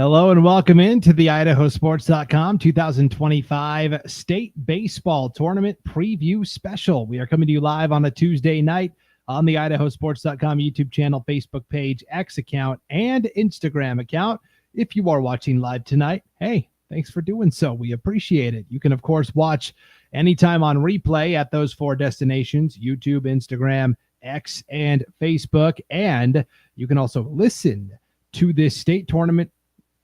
Hello and welcome into the IdahoSports.com 2025 State Baseball Tournament Preview Special. We are coming to you live on a Tuesday night on the IdahoSports.com YouTube channel, Facebook page, X account, and Instagram account. If you are watching live tonight, hey, thanks for doing so. We appreciate it. You can, of course, watch anytime on replay at those four destinations: YouTube, Instagram, X, and Facebook. And you can also listen to this state tournament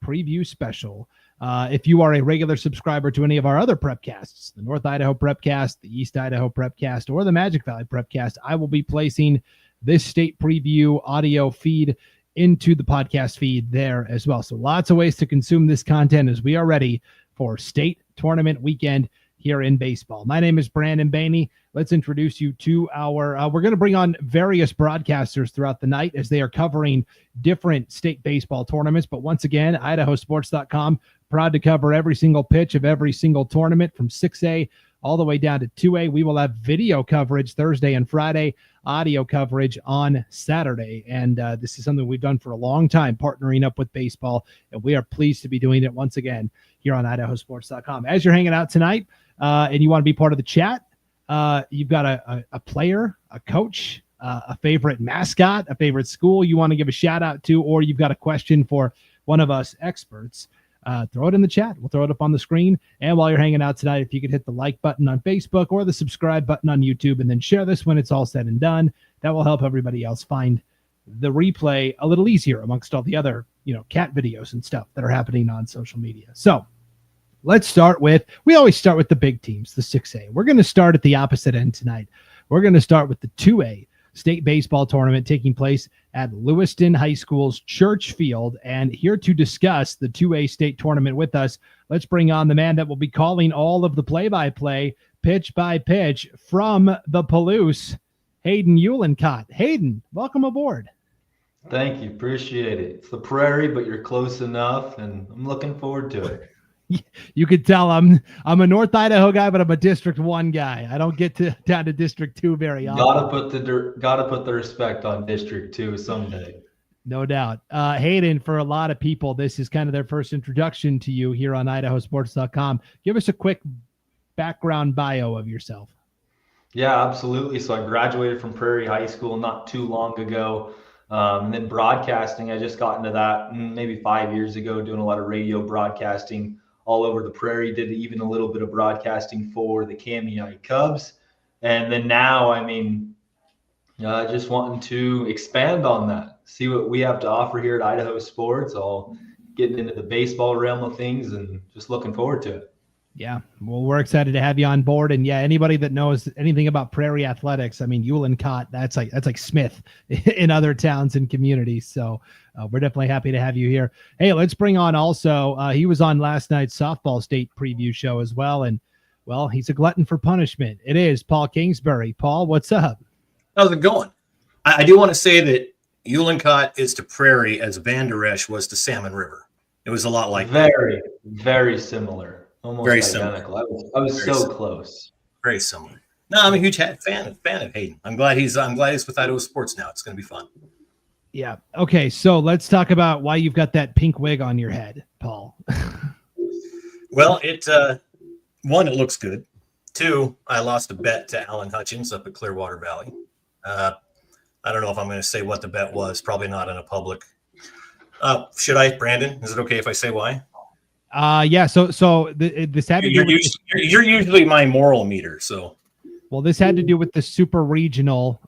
preview special. If you are a regular subscriber to any of our other prepcasts, the North Idaho Prepcast, the East Idaho Prepcast, or the Magic Valley Prepcast, I will be placing this state preview audio feed into the podcast feed there as well. So lots of ways to consume this content as we are ready for state tournament weekend here in baseball. My name is Brandon Bainey. Let's introduce you to our, we're going to bring on various broadcasters throughout the night as they are covering different state baseball tournaments. But once again, IdahoSports.com, proud to cover every single pitch of every single tournament from 6A all the way down to 2A. We will have video coverage Thursday and Friday, audio coverage on Saturday. And this is something we've done for a long time, partnering up with baseball. And we are pleased to be doing it once again here on IdahoSports.com. As you're hanging out tonight and you want to be part of the chat, you've got a player, a coach, a favorite mascot, a favorite school you want to give a shout out to, or you've got a question for one of us experts, throw it in the chat. We'll throw it up on the screen. And while you're hanging out tonight, if you could hit the like button on Facebook or the subscribe button on YouTube, and then share this when it's all said and done, that will help everybody else find the replay a little easier amongst all the other, cat videos and stuff that are happening on social media. So let's start with, we always start with the big teams, the 6A. We're going to start at the opposite end tonight. We're going to start with the 2A state baseball tournament taking place at Lewiston High School's Church Field. And here to discuss the 2A state tournament with us, let's bring on the man that will be calling all of the play-by-play, pitch by pitch from the Palouse, Hayden Uhlencott. Hayden, welcome aboard. Thank you. Appreciate it. It's the prairie, but you're close enough, and I'm looking forward to it. You could tell I'm a North Idaho guy, but I'm a District 1 guy. I don't get down to District 2 very often. Gotta put the respect on District 2 someday. No doubt. Hayden, for a lot of people, this is kind of their first introduction to you here on IdahoSports.com. Give us a quick background bio of yourself. Yeah, absolutely. So I graduated from Prairie High School not too long ago. And then broadcasting, I just got into that maybe 5 years ago, doing a lot of radio broadcasting all over the prairie, did even a little bit of broadcasting for the Kamiah Cubs. And then now, just wanting to expand on that, see what we have to offer here at Idaho Sports, all getting into the baseball realm of things and just looking forward to it. Yeah, well, we're excited to have you on board. And yeah, anybody that knows anything about prairie athletics, Uhlencott, that's like Smith in other towns and communities. So we're definitely happy to have you here. Hey, let's bring on also, he was on last night's softball state preview show as well. And well, he's a glutton for punishment. It is Paul Kingsbury. Paul, what's up? How's it going? I do want to say that Uhlencott is to prairie as Van Der Esch was to Salmon River. It was a lot like very, very similar. Almost very identical. Similar. I was so close. Very similar. No, I'm a huge fan of Hayden. I'm glad he's with Idaho Sports now. It's going to be fun. Yeah. Okay. So let's talk about why you've got that pink wig on your head, Paul. Well, one, it looks good. Two, I lost a bet to Alan Hutchins up at Clearwater Valley. I don't know if I'm going to say what the bet was. Probably not in a public. Should I, Brandon? Is it okay if I say why? Yeah. So this had to do with you're usually my moral meter. So, well, this had to do with the super regional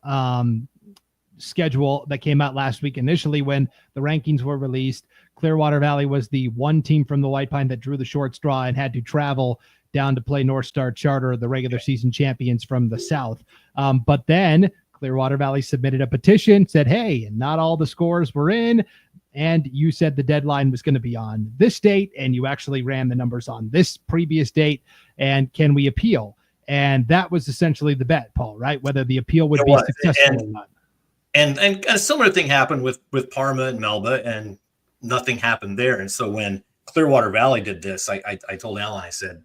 schedule that came out last week. Initially, when the rankings were released, Clearwater Valley was the one team from the White Pine that drew the short straw and had to travel down to play North Star Charter, the regular season champions from the South. But then Clearwater Valley submitted a petition, said, hey, not all the scores were in. And you said the deadline was going to be on this date, and you actually ran the numbers on this previous date. And can we appeal? And that was essentially the bet, Paul, right? Whether the appeal would be successful or not. And a similar thing happened with Parma and Melba, and nothing happened there. And so when Clearwater Valley did this, I told Alan, I said,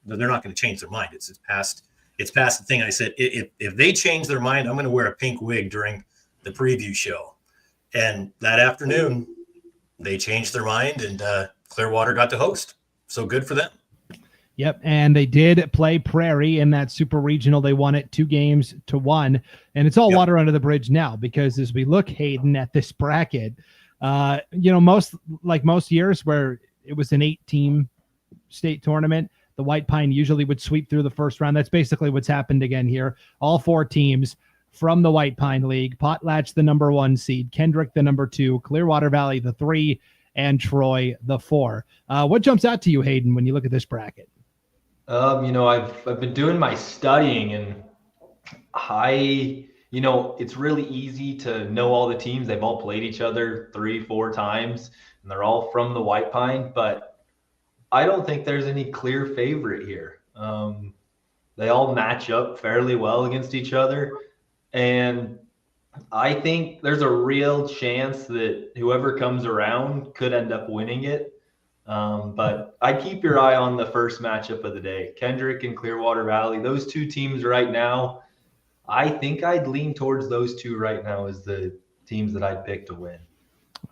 they're not going to change their mind. It's past the thing. I said, if they change their mind, I'm going to wear a pink wig during the preview show. And that afternoon, they changed their mind, and Clearwater got to host. So good for them. Yep, and they did play Prairie in that super regional. They won it 2-1, and it's all water under the bridge now, because as we look, Hayden, at this bracket, most years where it was an 8-team state tournament, the White Pine usually would sweep through the first round. That's basically what's happened again here. All 4 teams from the White Pine League: Potlatch, the number 1 seed; Kendrick, the number 2; Clearwater Valley, the 3; and Troy, the 4. What jumps out to you, Hayden, when you look at this bracket? I've been doing my studying, and it's really easy to know all the teams. They've all played each other 3-4 times, and they're all from the White Pine, but I don't think there's any clear favorite here. They all match up fairly well against each other, and I think there's a real chance that whoever comes around could end up winning it. But I'd keep your eye on the first matchup of the day, Kendrick and Clearwater Valley. Those 2 teams right now, I think I'd lean towards those 2 right now as the teams that I'd pick to win.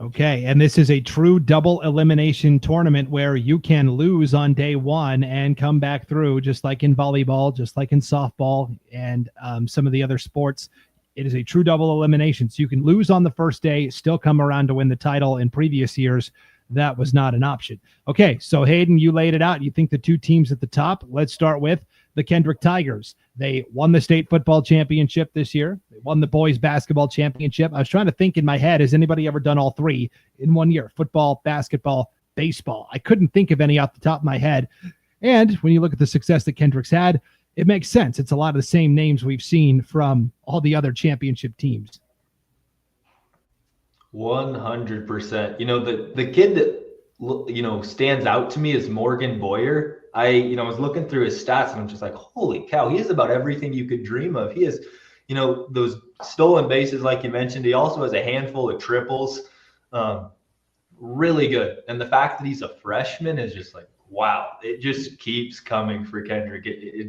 Okay, and this is a true double elimination tournament where you can lose on day 1 and come back through, just like in volleyball, just like in softball, and some of the other sports. It is a true double elimination, so you can lose on the first day, still come around to win the title. In previous years, that was not an option. Okay, so Hayden, you laid it out. You think the 2 teams at the top. Let's start with the Kendrick Tigers. They won the state football championship this year. They won the boys basketball championship. I was trying to think in my head, has anybody ever done all 3 in one year? Football, basketball, baseball. I couldn't think of any off the top of my head. And when you look at the success that Kendrick's had, it makes sense. It's a lot of the same names we've seen from all the other championship teams. 100%. The kid that stands out to me is Morgan Boyer. I was looking through his stats, and I'm just like, holy cow, he has about everything you could dream of. He has, those stolen bases, like you mentioned. He also has a handful of triples. Really good. And the fact that he's a freshman is just like, wow, it just keeps coming for Kendrick.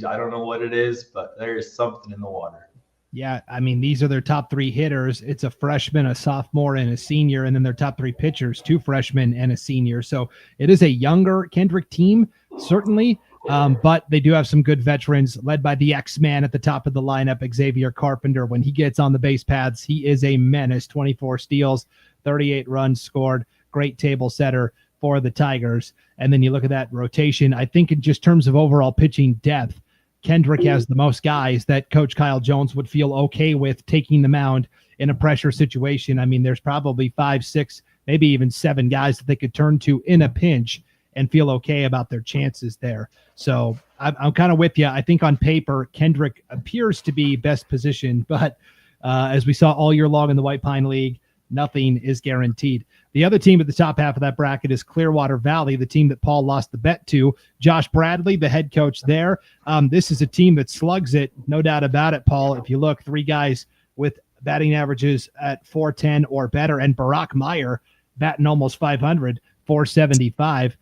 I don't know what it is, but there is something in the water. Yeah, I mean, these are their top 3 hitters. It's a freshman, a sophomore, and a senior, and then their top 3 pitchers, 2 freshmen and a senior. So it is a younger Kendrick team, certainly, but they do have some good veterans, led by the X-Man at the top of the lineup, Xavier Carpenter. When he gets on the base paths, he is a menace. 24 steals, 38 runs scored, great table setter for the Tigers. And then you look at that rotation. I think in just terms of overall pitching depth, Kendrick has the most guys that Coach Kyle Jones would feel okay with taking the mound in a pressure situation. I mean, there's probably 5, 6, maybe even 7 guys that they could turn to in a pinch and feel okay about their chances there. So I'm kind of with you. I think on paper, Kendrick appears to be best positioned, but as we saw all year long in the White Pine League, nothing is guaranteed. The other team at the top half of that bracket is Clearwater Valley, the team that Paul lost the bet to. Josh Bradley, the head coach there. This is a team that slugs it, no doubt about it, Paul. If you look, 3 guys with batting averages at .410 or better, and Barack Meyer batting almost .500, .475.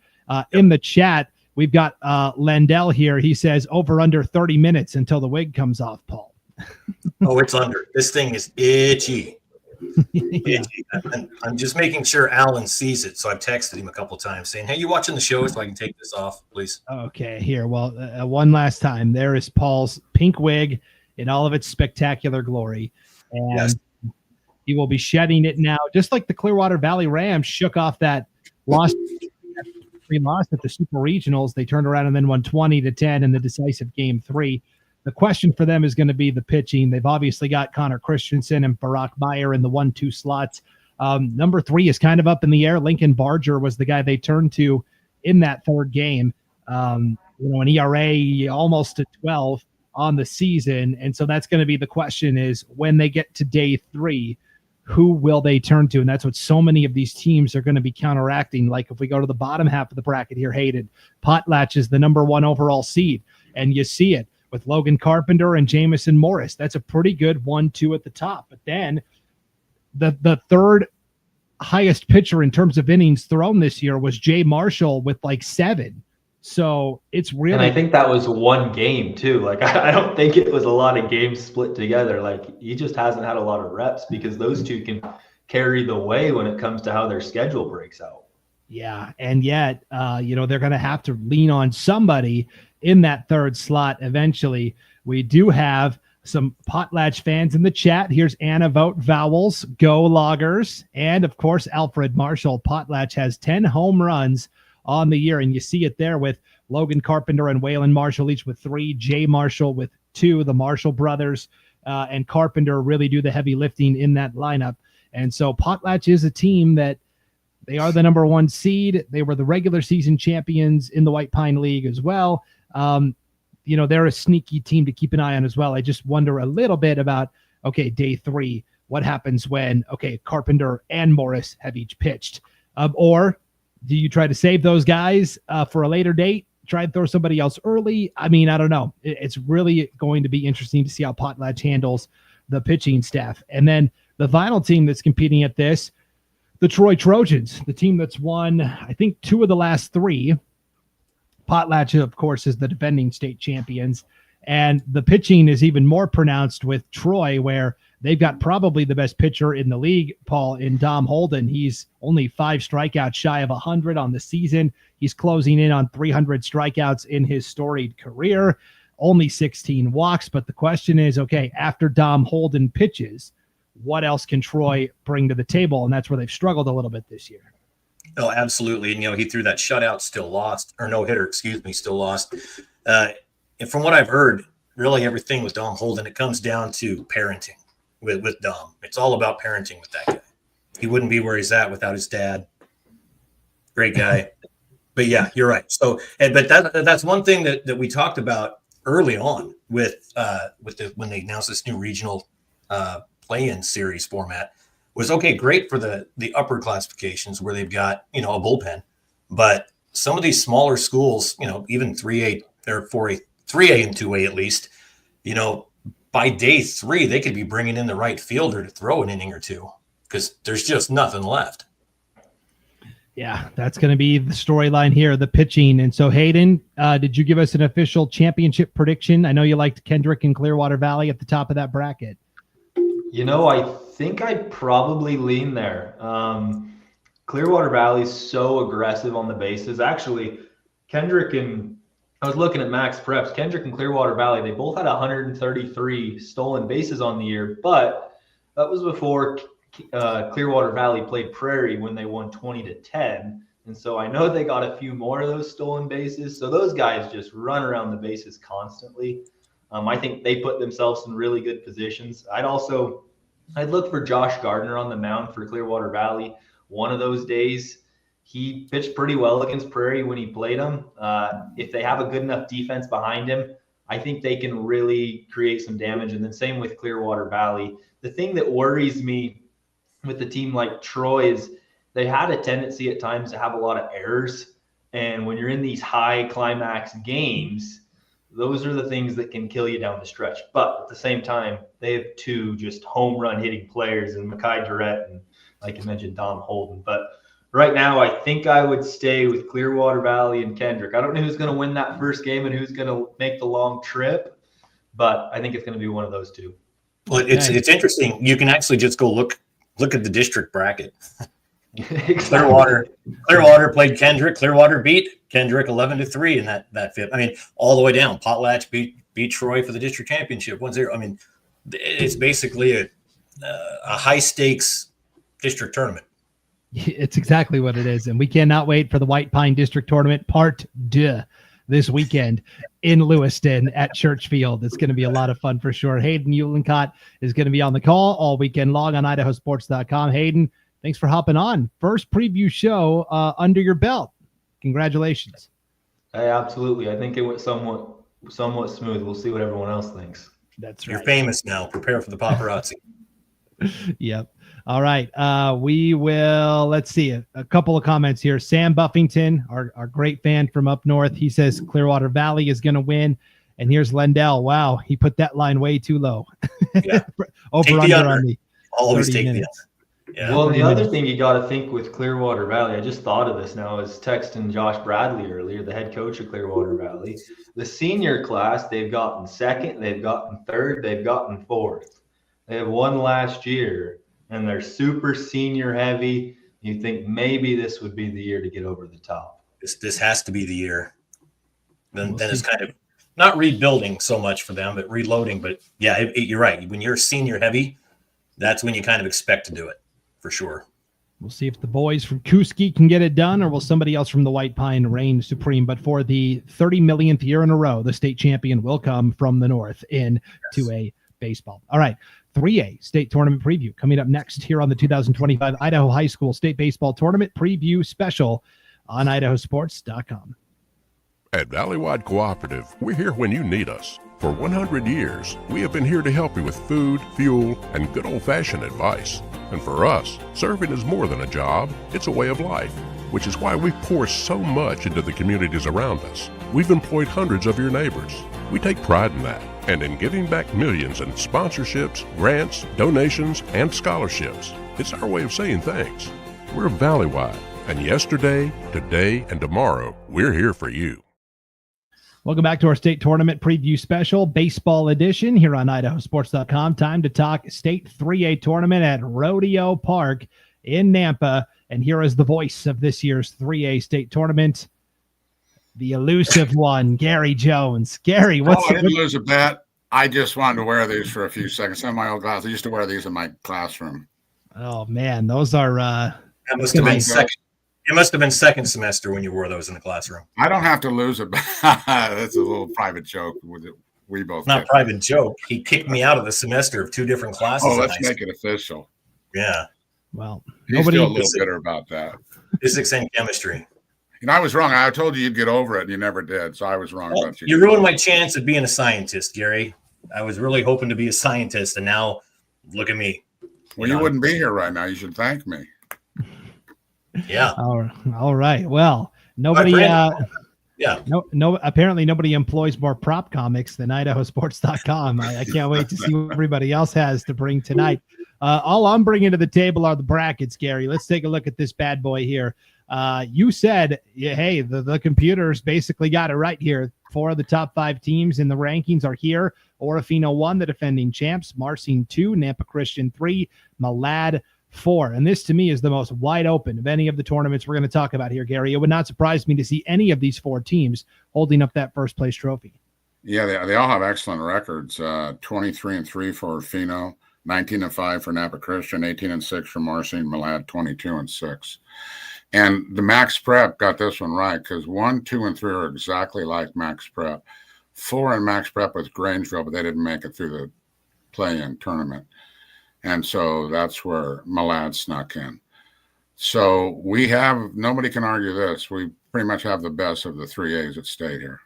In the chat, we've got Lendell here. He says over under 30 minutes until the wig comes off, Paul. Oh, it's under. This thing is itchy. Yeah. I'm just making sure Alan sees it, so I've texted him a couple times saying, hey, you watching the show so I can take this off, please? Okay, here. Well, one last time. There is Paul's pink wig in all of its spectacular glory. And yes, he will be shedding it now, just like the Clearwater Valley Rams shook off that loss. We lost at the Super Regionals. They turned around and then won 20-10 in the decisive Game 3. The question for them is going to be the pitching. They've obviously got Connor Christensen and Barack Meyer in the 1-2 slots. Number 3 is kind of up in the air. Lincoln Barger was the guy they turned to in that 3rd game. An ERA almost to 12 on the season. And so that's going to be the question, is when they get to day 3, who will they turn to? And that's what so many of these teams are going to be counteracting. Like if we go to the bottom half of the bracket here, Hayden, Potlatch is the number 1 overall seed. And you see it with Logan Carpenter and Jamison Morris. That's a pretty good 1-2 at the top. But then the 3rd highest pitcher in terms of innings thrown this year was Jay Marshall with like 7. So it's really. And I think that was 1 game too. Like I don't think it was a lot of games split together. Like he just hasn't had a lot of reps, because those 2 can carry the way when it comes to how their schedule breaks out. Yeah. And yet, they're going to have to lean on somebody in that third slot eventually. We do have some Potlatch fans in the chat. Here's Anna Vote Vowels, Go Loggers. And of course, Alfred Marshall. Potlatch has 10 home runs on the year. And you see it there with Logan Carpenter and Waylon Marshall, each with 3, Jay Marshall with 2, the Marshall brothers and Carpenter really do the heavy lifting in that lineup. And so Potlatch is a team that they are the number 1 seed. They were the regular season champions in the White Pine League as well. They're a sneaky team to keep an eye on as well. I just wonder a little bit about, okay, day 3, what happens when, Carpenter and Morris have each pitched? Or do you try to save those guys for a later date? Try and throw somebody else early? I mean, I don't know. It's really going to be interesting to see how Potlatch handles the pitching staff. And then the final team that's competing at this, the Troy Trojans, the team that's won, I think, 2 of the last 3. Potlatch, of course, is the defending state champions. And the pitching is even more pronounced with Troy, where they've got probably the best pitcher in the league, Paul, in Dom Holden. He's only 5 strikeouts shy of 100 on the season. He's closing in on 300 strikeouts in his storied career, only 16 walks. But the question is, after Dom Holden pitches, what else can Troy bring to the table? And that's where they've struggled a little bit this year. Oh, absolutely. And, he threw that shutout, still lost, or no hitter, still lost. And from what I've heard, really everything with Dom Holden, it comes down to parenting with Dom. It's all about parenting with that guy. He wouldn't be where he's at without his dad. Great guy. But yeah, you're right. So, but that's one thing that we talked about early on with when they announced this new regional play-in series format was great for the upper classifications where they've got, a bullpen, but some of these smaller schools, even 3A or 4A, 3A and 2A at least, by day 3, they could be bringing in the right fielder to throw an inning or two because there's just nothing left. Yeah, that's going to be the storyline here, the pitching. And so, Hayden, did you give us an official championship prediction? I know you liked Kendrick and Clearwater Valley at the top of that bracket. I think I probably lean there. Clearwater Valley's so aggressive on the bases. Actually, I was looking at Max Preps. Kendrick and Clearwater Valley, they both had 133 stolen bases on the year, but that was before Clearwater Valley played Prairie when they won 20-10. And so I know they got a few more of those stolen bases. So those guys just run around the bases constantly. I think they put themselves in really good positions. I'd look for Josh Gardner on the mound for Clearwater Valley. One of those days, he pitched pretty well against Prairie when he played them. If they have a good enough defense behind him, I think they can really create some damage. And then same with Clearwater Valley. The thing that worries me with a team like Troy is they had a tendency at times to have a lot of errors. And when you're in these high climax games, those are the things that can kill you down the stretch. But at the same time, they have 2 just home run hitting players in Makai Durrett and, like you mentioned, Dom Holden. But right now, I think I would stay with Clearwater Valley and Kendrick. I don't know who's going to win that first game and who's going to make the long trip, but I think it's going to be one of those 2. Well, it's interesting. You can actually just go look at the district bracket. Exactly. Clearwater played Kendrick. Clearwater beat Kendrick 11-3 in that fifth. I mean, all the way down. Potlatch beat Troy for the district championship 1-0. I mean, it's basically a high stakes district tournament. It's exactly what it is, and we cannot wait for the White Pine District Tournament Part 2 this weekend in Lewiston at Church Field. It's going to be a lot of fun for sure. Hayden Uhlencott is going to be on the call all weekend long on IdahoSports.com. Hayden, thanks for hopping on. First preview show under your belt. Congratulations. Hey, absolutely. I think it went somewhat smooth. We'll see what everyone else thinks. That's right. You're famous now. Prepare for the paparazzi. Yep. All right. We will, let's see a couple of comments here. Sam Buffington, our great fan from up north. He says Clearwater Valley is going to win. And here's Lendell. Wow. He put that line way too low. Yeah. Over under on the always take minutes. the yeah. Well, the other thing you got to think with Clearwater Valley, I just thought of this now, I was texting Josh Bradley earlier, the head coach of Clearwater Valley. The senior class, they've gotten second, they've gotten third, they've gotten fourth. They have won last year. and they're super senior heavy. You think maybe this would be the year to get over the top. This has to be the year. Then it's kind of not rebuilding so much for them, but reloading. But yeah, you're right. When you're senior heavy, that's when you kind of expect to do it for sure. We'll see if the boys from Kuski can get it done, or will somebody else from the White Pine reign supreme. But for the 30 millionth year in a row, the state champion will come from the north in 2A baseball. All right, 3A state tournament preview coming up next here on the 2025 Idaho High School State Baseball Tournament Preview Special on IdahoSports.com. At Valleywide Cooperative, we're here when you need us. For 100 years, we have been here to help you with food, fuel, and good old-fashioned advice. And for us, serving is more than a job, it's a way of life, which is why we pour so much into the communities around us. We've employed hundreds of your neighbors. We take pride in that, and in giving back millions in sponsorships, grants, donations, and scholarships. It's our way of saying thanks. We're Valleywide, and yesterday, today, and tomorrow, we're here for you. Welcome back to our state tournament preview special, baseball edition here on IdahoSports.com. Time to talk state 3A tournament at Rodeo Park in Nampa. And here is the voice of this year's 3A state tournament, the elusive one, Gary Jones. Gary, what's I didn't lose a bet. I just wanted to wear these for a few seconds. Some of my old glasses, I used to wear these in my classroom. Oh, man, those are that must have been second. It must have been second semester when you wore those in the classroom. I don't have to lose a bet. That's a little private joke. We both. Not private joke. He kicked me out of the semester of 2 different classes. Oh, let's make it official. Yeah. Well, he's still a little bitter about that. Physics and chemistry. I was wrong. I told you you'd get over it, and you never did. So I was wrong about you. You ruined my chance of being a scientist, Gary. I was really hoping to be a scientist, and now look at me. Well, you wouldn't be here right now. You should thank me. Yeah. All right. Well, nobody. Apparently, nobody employs more prop comics than IdahoSports.com. I can't wait to see what everybody else has to bring tonight. All I'm bringing to the table are the brackets, Gary. Let's take a look at this bad boy here. You said, hey, the computers basically got it right here. 4 of the top 5 teams in the rankings are here. Orofino 1, the defending champs. Marcin 2, Nampa Christian 3, Malad 4. And this, to me, is the most wide open of any of the tournaments we're going to talk about here, Gary. It would not surprise me to see any of these 4 teams holding up that first place trophy. Yeah, they all have excellent records. 23-3 for Orofino, 19-5 for Nampa Christian, 18-6 for Marcin, Malad 22-6. And the Max Prep got this one right because 1, 2, and 3 are exactly like Max Prep. 4 in Max Prep was Grangeville, but they didn't make it through the play-in tournament. And so that's where Malad snuck in. So nobody can argue this. We pretty much have the best of the 3As that stayed here.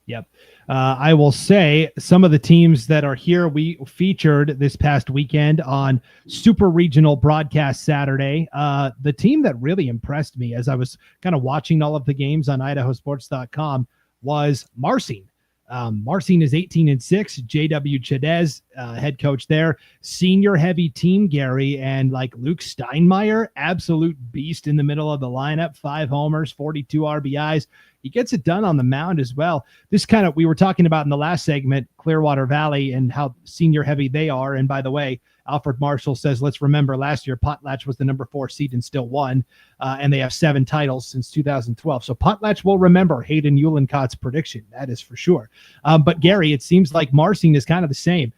Yep. I will say some of the teams that are here, we featured this past weekend on Super Regional Broadcast Saturday. The team that really impressed me as I was kind of watching all of the games on IdahoSports.com was Marcin. Marcin is 18-6. J.W. Chadez, head coach there. Senior heavy team, Gary, and like Luke Steinmeier, absolute beast in the middle of the lineup. 5 homers, 42 RBIs. He gets it done on the mound as well. This kind of, we were talking about in the last segment, Clearwater Valley and how senior heavy they are. And by the way, Alfred Marshall says, let's remember last year, Potlatch was the number 4 seed and still won. And they have 7 titles since 2012. So Potlatch will remember Hayden Uhlenkott's prediction. That is for sure. But Gary, it seems like Marcin is kind of the same.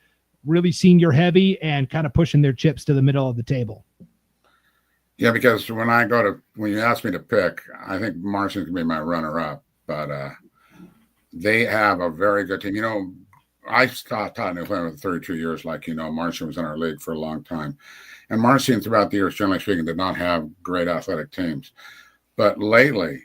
Really senior heavy and kind of pushing their chips to the middle of the table. Yeah, because when you ask me to pick, I think Marcin's going to be my runner-up. But they have a very good team. I taught in Atlanta for 32 years, Marcin was in our league for a long time. And Marcin, throughout the years, generally speaking, did not have great athletic teams. But lately,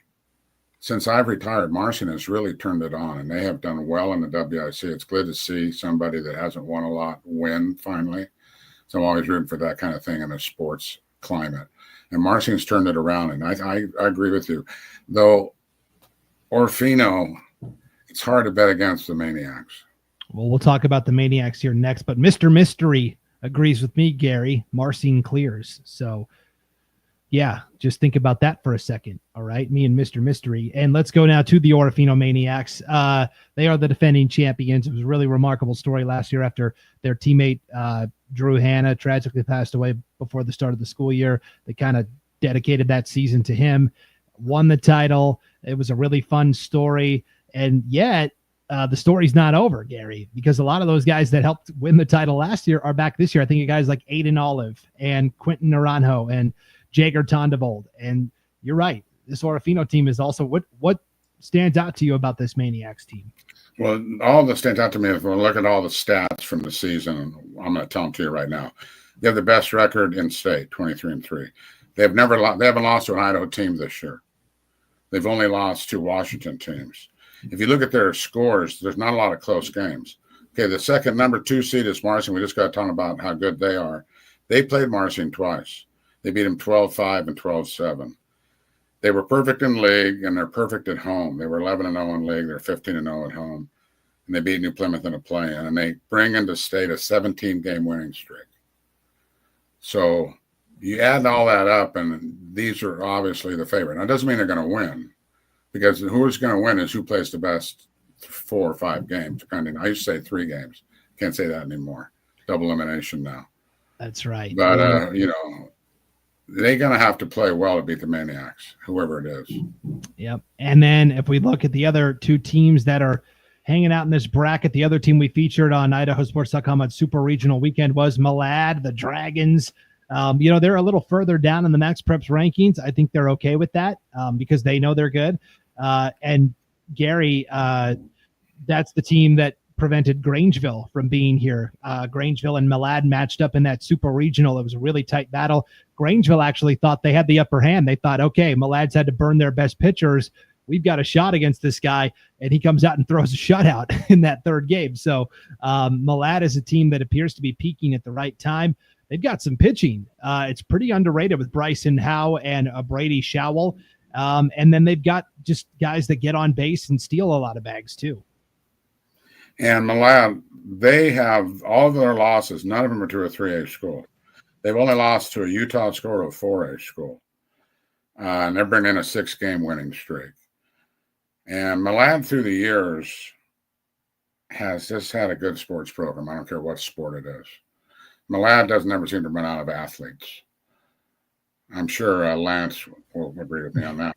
since I've retired, Marcin has really turned it on, and they have done well in the WIC. It's good to see somebody that hasn't won a lot win finally. So I'm always rooting for that kind of thing in a sports climate. And Marcin's turned it around, and I agree with you. Though Orofino, it's hard to bet against the Maniacs. Well, we'll talk about the Maniacs here next, but Mr. Mystery agrees with me, Gary. Marcin clears. So, yeah, just think about that for a second, all right? Me and Mr. Mystery. And let's go now to the Orofino Maniacs. They are the defending champions. It was a really remarkable story last year after their teammate Drew Hanna tragically passed away before the start of the school year. They kind of dedicated that season to him, won the title. It was a really fun story. And yet the story's not over, Gary, because a lot of those guys that helped win the title last year are back this year. I think of guys like Aiden Olive and Quentin Naranjo and Jager Tondevold. And you're right. This Orofino team is also what stands out to you about this Maniacs team? Well, all that stands out to me is when we look at all the stats from the season. I'm going to tell them to you right now. They have the best record in state, 23-3. They haven't lost to an Idaho team this year. They've only lost to Washington teams. If you look at their scores, there's not a lot of close games. Okay, the second number 2 seed is Marcin. We just got talking about how good they are. They played Marcin twice. They beat them 12-5 and 12-7. They were perfect in league, and they're perfect at home. They were 11-0 in league. They're 15-0 at home. And they beat New Plymouth in a play-in. And they bring into state a 17-game winning streak. So you add all that up, and these are obviously the favorite. Now, it doesn't mean they're going to win, because who's going to win is who plays the best 4 or 5 games, depending. I used to say 3 games. Can't say that anymore. Double elimination now. That's right. But, they're going to have to play well to beat the Maniacs, whoever it is. Yep. And then if we look at the other 2 teams that are hanging out in this bracket, the other team we featured on IdahoSports.com on Super Regional Weekend was Malad, the Dragons. They're a little further down in the Max Preps rankings. I think they're okay with that because they know they're good. And Gary, that's the team that prevented Grangeville from being here. Grangeville and Malad matched up in that Super Regional. It was a really tight battle. Grangeville actually thought they had the upper hand. They thought, okay, Malad's had to burn their best pitchers. We've got a shot against this guy. And he comes out and throws a shutout in that 3rd game. So Malad is a team that appears to be peaking at the right time. They've got some pitching. It's pretty underrated with Bryson Howe and Brady Showell. And then they've got just guys that get on base and steal a lot of bags too. And Malad, they have all of their losses. None of them are to a 3A school. They've only lost to a Utah school or a 4A school. And they're bringing in a 6-game winning streak. And Malad, through the years, has just had a good sports program. I don't care what sport it is. Malad doesn't ever seem to run out of athletes. I'm sure Lance will agree with me on that.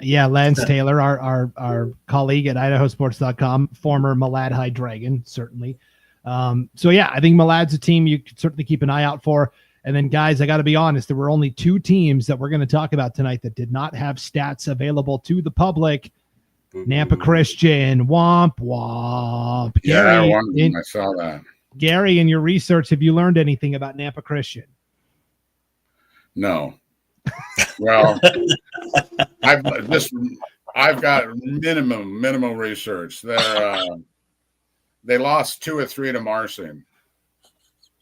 Yeah, Lance Taylor, our colleague at IdahoSports.com, former Malad High Dragon, certainly. I think Malad's a team you could certainly keep an eye out for. And then, guys, I got to be honest, there were only 2 teams that we're going to talk about tonight that did not have stats available to the public. Nampa Christian, womp womp. Yeah, Gary, I saw that. Gary, in your research, have you learned anything about Nampa Christian? No. Well, I've got minimal research. They lost 2 or 3 to Marcin,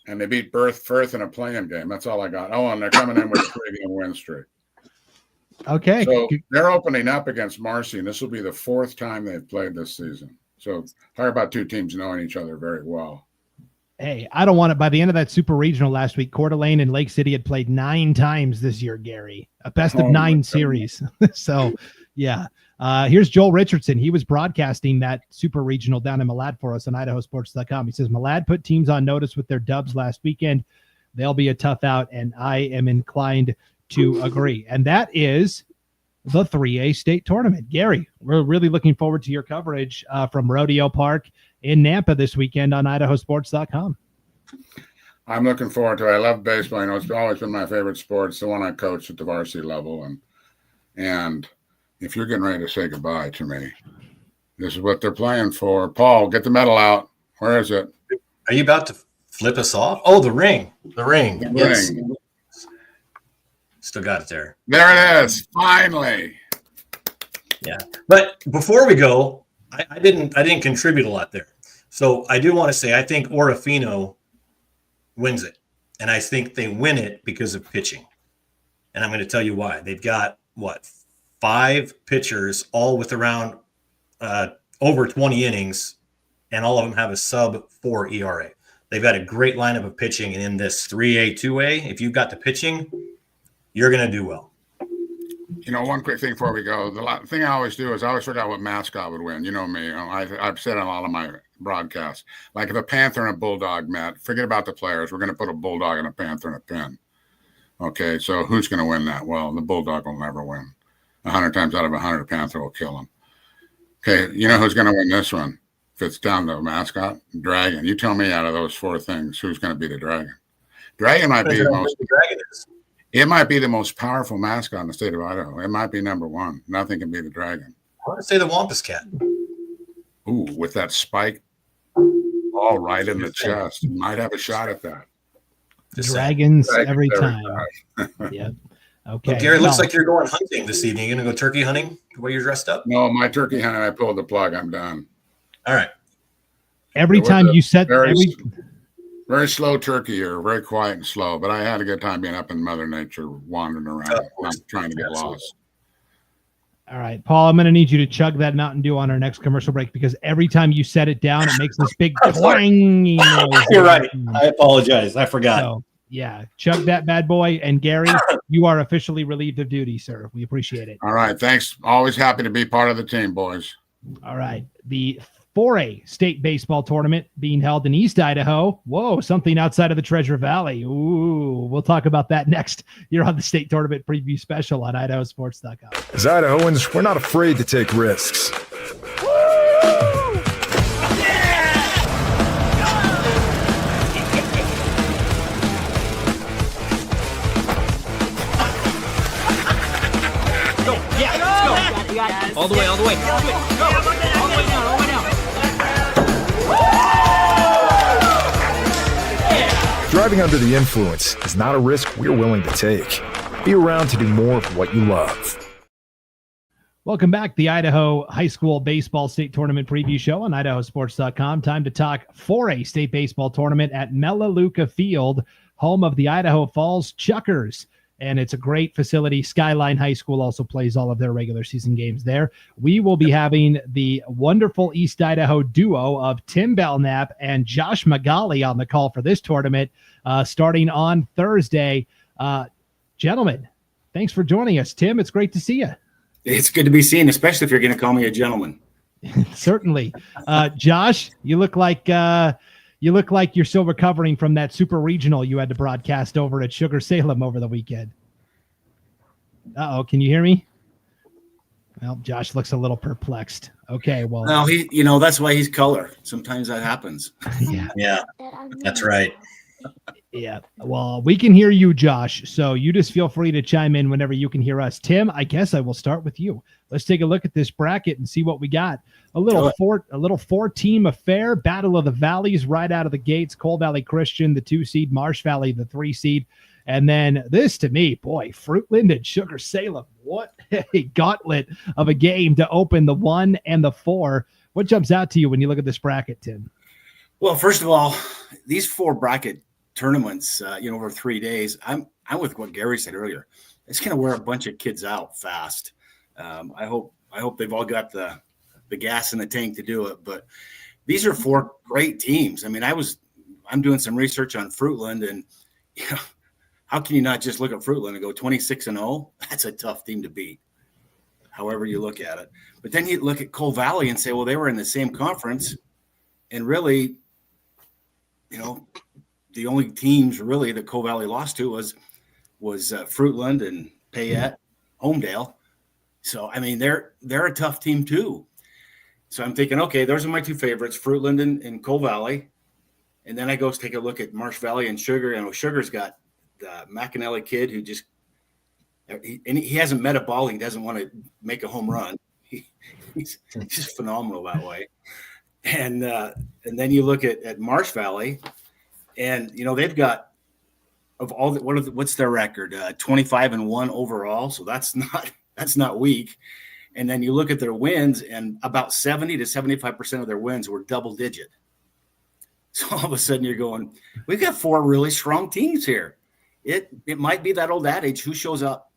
and they beat Firth in a play-in game. That's all I got. Oh, and they're coming in with a 3-game win streak. Okay. So they're opening up against Marcin. This will be the 4th time they've played this season. So talk about 2 teams knowing each other very well. Hey, I don't want it. By the end of that Super Regional last week, Coeur d'Alene and Lake City had played 9 times this year, Gary. A best of 9 series. So, yeah. Here's Joel Richardson. He was broadcasting that Super Regional down in Malad for us on IdahoSports.com. He says, Malad put teams on notice with their dubs last weekend. They'll be a tough out, and I am inclined to agree. And that is the 3A state tournament. Gary, we're really looking forward to your coverage from Rodeo Park in Nampa this weekend on IdahoSports.com. I'm looking forward to it. I love baseball. It's always been my favorite sport. It's the one I coach at the varsity level. And if you're getting ready to say goodbye to me, this is what they're playing for. Paul, get the medal out. Where is it? Are you about to flip us off? Oh, the ring. The ring. Yes. Ring. Still got it there. There it is. Finally. Yeah. But before we go, I didn't contribute a lot there. So I do want to say I think Orofino wins it. And I think they win it because of pitching. And I'm going to tell you why. They've got, 5 pitchers, all with around over 20 innings, and all of them have a sub-4 ERA. They've got a great lineup of pitching. And in this 3A, 2A, if you've got the pitching, you're going to do well. One quick thing before we go. The thing I always do is I always figure out what mascot would win. You know me. I've said on all of my broadcast. Like if a panther and a bulldog met, forget about the players. We're going to put a bulldog and a panther in a pen. Okay, so who's going to win that? Well, the bulldog will never win. 100 times out of 100, a panther will kill him. Okay, you know who's going to win this one? If it's down to a mascot, dragon. You tell me out of those four things, who's going to be the dragon? Dragon might be the most. Dragon is. It might be the most powerful mascot in the state of Idaho. It might be number one. Nothing can be the dragon. I want to say the Wampus Cat. Ooh, with that spike all right in the chest. You might have a shot at that. Dragons every time. Yeah. Okay. Well, Gary, looks like you're going hunting this evening. You're going to go turkey hunting the way you're dressed up? No, my turkey hunting, I pulled the plug. I'm done. All right. Every time you set very slow turkey here, very quiet and slow, but I had a good time being up in Mother Nature, wandering around, not trying to get lost. All right, Paul, I'm going to need you to chug that Mountain Dew on our next commercial break because every time you set it down, it makes this big clangy noise. You're right. I apologize. I forgot. So, yeah, chug that bad boy. And Gary, you are officially relieved of duty, sir. We appreciate it. All right, thanks. Always happy to be part of the team, boys. All right, the 4A state baseball tournament being held in East Idaho. Whoa, something outside of the Treasure Valley. Ooh, we'll talk about that next. You're on the state tournament preview special on IdahoSports.com. As Idahoans, we're not afraid to take risks. All the way, all the way. Go. All the way down, all the way down. Driving under the influence is not a risk we're willing to take. Be around to do more of what you love. Welcome back. The Idaho High School Baseball State Tournament Preview Show on IdahoSports.com. Time to talk 4A State Baseball Tournament at Melaleuca Field, home of the Idaho Falls Chuckers. And it's a great facility. Skyline High School also plays all of their regular season games there. We will be having the wonderful East Idaho duo of Tim Belknap and Josh Magali on the call for this tournament starting on Thursday. Gentlemen, thanks for joining us. Tim, it's great to see you. It's good to be seen, especially if you're going to call me a gentleman. Certainly. Josh, you look like you're still recovering from that super regional you had to broadcast over at Sugar Salem over the weekend. Uh-oh, can you hear me? Well, Josh looks a little perplexed. Okay, well. No, that's why he's color. Sometimes that happens. Yeah, that's right. Yeah, well, we can hear you, Josh, so you just feel free to chime in whenever you can hear us. Tim, I guess I will start with you. Let's take a look at this bracket and see what we got. A little four-team affair, Battle of the Valleys right out of the gates. Coal Valley Christian, the 2 seed, Marsh Valley, the 3 seed. And then this, to me, boy, Fruitland and Sugar Salem. What a gauntlet of a game to open the 1 and the 4. What jumps out to you when you look at this bracket, Tim? Well, first of all, these 4 bracket tournaments, over 3 days, I'm with what Gary said earlier. It's going to wear a bunch of kids out fast. I hope they've all got the gas in the tank to do it. But these are 4 great teams. I mean, I'm doing some research on Fruitland, and how can you not just look at Fruitland and go 26-0? That's a tough team to beat, however you look at it. But then you look at Coal Valley and say, well, they were in the same conference, and really, the only teams really that Coal Valley lost to was Fruitland and Payette, Homedale. So, I mean, they're a tough team too. So I'm thinking, okay, those are my 2 favorites, Fruitland and Coal Valley. And then I go take a look at Marsh Valley and Sugar. Sugar's got the McAnally kid who he hasn't met a ball. He doesn't want to make a home run. He's just phenomenal that way. And then you look at Marsh Valley, and they've got what's their record? 25-1 overall. So that's not weak. And then you look at their wins, and about 70 to 75% of their wins were double digit. So all of a sudden you're going, we've got 4 really strong teams here. It might be that old adage, who shows up?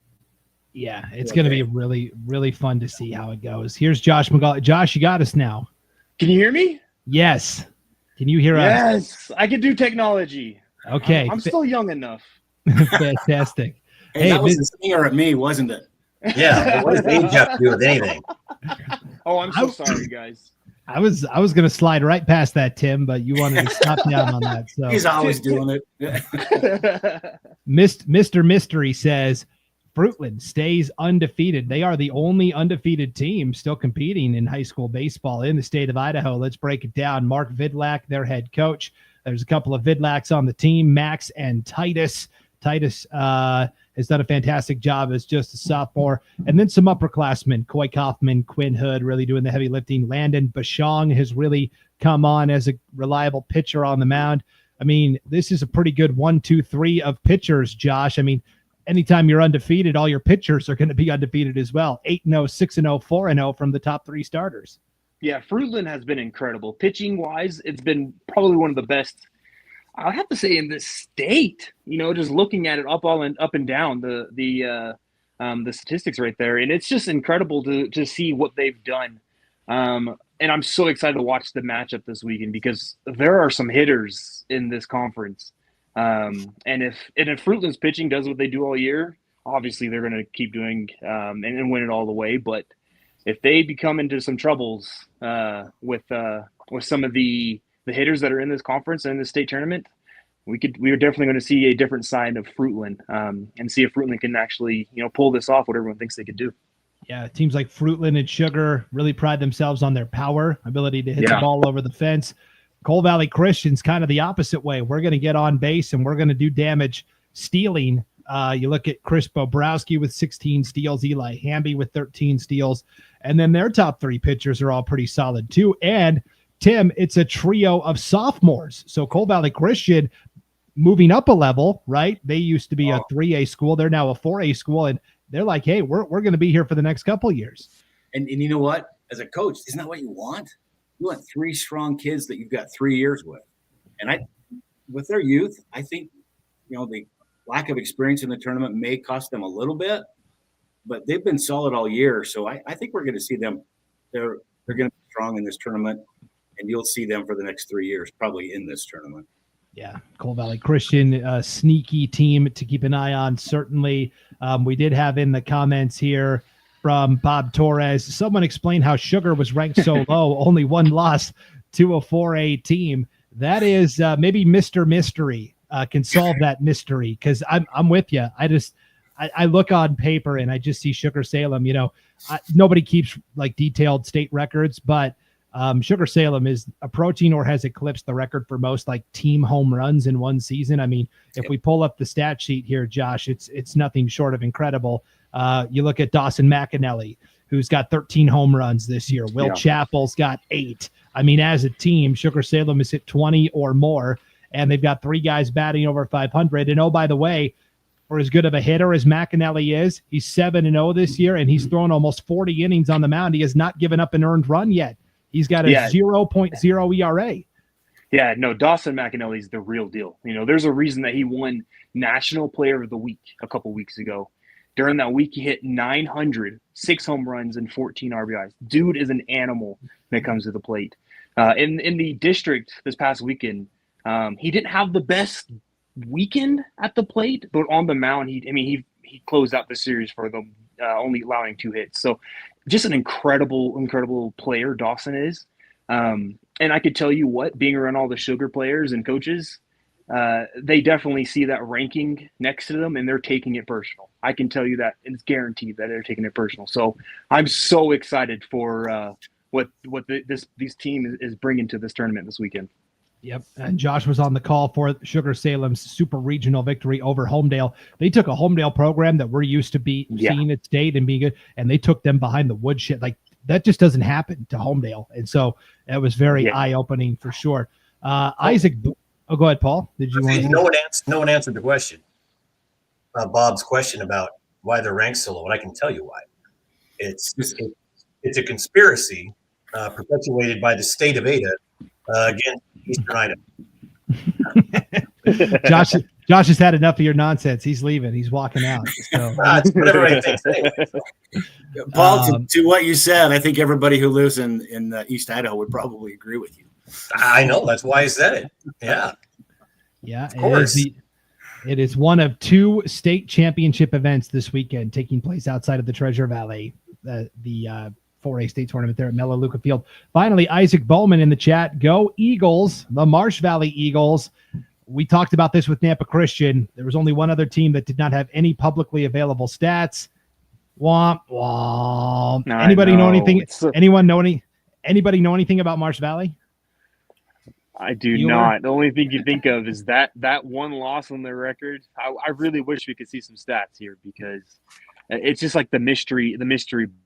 Yeah, it's going to be really, really fun to see how it goes. Here's Josh McGaul. Josh, you got us now. Can you hear me? Yes. Can you hear us? Yes, I can do technology. Okay. I'm still young enough. Fantastic. Hey, that was the singer at me, wasn't it? Yeah, what does age have to do with anything? Oh, I'm so sorry, guys. I was going to slide right past that, Tim, but you wanted to stop down on that. So He's always doing it. Mr. Mystery says Fruitland stays undefeated. They are the only undefeated team still competing in high school baseball in the state of Idaho. Let's break it down. Mark Vidlak, their head coach. There's a couple of Vidlaks on the team, Max and Titus. Titus has done a fantastic job as just a sophomore. And then some upperclassmen, Coy Kaufman, Quinn Hood, really doing the heavy lifting. Landon Bashong has really come on as a reliable pitcher on the mound. I mean, this is a pretty good 1, 2, 3 of pitchers, Josh. I mean, anytime you're undefeated, all your pitchers are going to be undefeated as well. 8-0, 6-0, 4-0 from the top 3 starters. Yeah, Fruitland has been incredible. Pitching-wise, it's been probably one of the best, I would have to say, in the state. You know, just looking at it up and down the statistics right there, and it's just incredible to see what they've done. And I'm so excited to watch the matchup this weekend because there are some hitters in this conference. And if Fruitland's pitching does what they do all year, obviously they're going to keep doing and win it all the way. But if they become into some troubles with some of the hitters that are in this conference and in the state tournament, we are definitely going to see a different side of Fruitland and see if Fruitland can actually pull this off, what everyone thinks they could do. Yeah, teams like Fruitland and Sugar really pride themselves on their power, ability to hit the ball over the fence. Coal Valley Christian's kind of the opposite way. We're going to get on base and we're going to do damage stealing. You look at Chris Bobrowski with 16 steals, Eli Hamby with 13 steals, and then their top 3 pitchers are all pretty solid too. And Tim, it's a trio of sophomores. So Coal Valley Christian moving up a level, right? They used to be a 3A school. They're now a 4A school, and they're like, hey, we're going to be here for the next couple of years. And you know what? As a coach, isn't that what you want? You want 3 strong kids that you've got 3 years with. And with their youth, I think, the lack of experience in the tournament may cost them a little bit, but they've been solid all year. So I think we're going to see them. They're going to be strong in this tournament, and you'll see them for the next 3 years, probably in this tournament. Yeah, Coal Valley Christian, sneaky team to keep an eye on, certainly. We did have in the comments here from Bob Torres, someone explain how Sugar was ranked so low, only 1 loss to a 4A team. That is maybe Mr. Mystery can solve that mystery, because I'm with you. I look on paper and I just see Sugar Salem. Nobody keeps like detailed state records, but Sugar Salem is approaching or has eclipsed the record for most like team home runs in one season. I mean, if we pull up the stat sheet here, Josh, it's nothing short of incredible. You look at Dawson McAnally, who's got 13 home runs this year. Will Chappell's got 8. I mean, as a team, Sugar Salem has hit 20 or more, and they've got 3 guys batting over 500. And oh, by the way, for as good of a hitter as McAnally is, he's 7-0 this year, and he's thrown almost 40 innings on the mound. He has not given up an earned run yet. He's got a 0.0 ERA. Yeah, no, Dawson McAnally's the real deal. There's a reason that he won National Player of the Week a couple weeks ago. During that week, he hit 900, 6 home runs, and 14 RBIs. Dude is an animal when it comes to the plate. In the district this past weekend, he didn't have the best weekend at the plate, but on the mound, he closed out the series for them, only allowing 2 hits. So just an incredible player Dawson is. And I could tell you what, being around all the Sugar players and coaches, they definitely see that ranking next to them and they're taking it personal. I can tell you that, and it's guaranteed that they're taking it personal. So I'm so excited for what this team is bringing to this tournament this weekend. Yep. And Josh was on the call for Sugar Salem's super regional victory over Homedale. They took a Homedale program that we're used to seeing at state and being good, and they took them behind the woodshed. Like, that just doesn't happen to Homedale. And so it was very eye-opening for sure. Isaac, go ahead, Paul. Did you want to? No one answered the question. Bob's question about why they're ranked so low, and I can tell you why. It's a conspiracy perpetuated by the state of Ada against Eastern Idaho. Josh has had enough of your nonsense. He's leaving. He's walking out. So. Whatever everybody thinks. Anyway, so. Paul, to what you said, I think everybody who lives in East Idaho would probably agree with you. I know. That's why I said it. Yeah. Yeah. Of course. It is one of 2 state championship events this weekend taking place outside of the Treasure Valley. The 4A state tournament there at Melaleuca Field. Finally, Isaac Bowman in the chat. Go Eagles, the Marsh Valley Eagles. We talked about this with Nampa Christian. There was only one other team that did not have any publicly available stats. Womp womp. Anybody know anything? Anybody know anything about Marsh Valley? I do not. The only thing you think of is that one loss on their record. I really wish we could see some stats here, because it's just like the mystery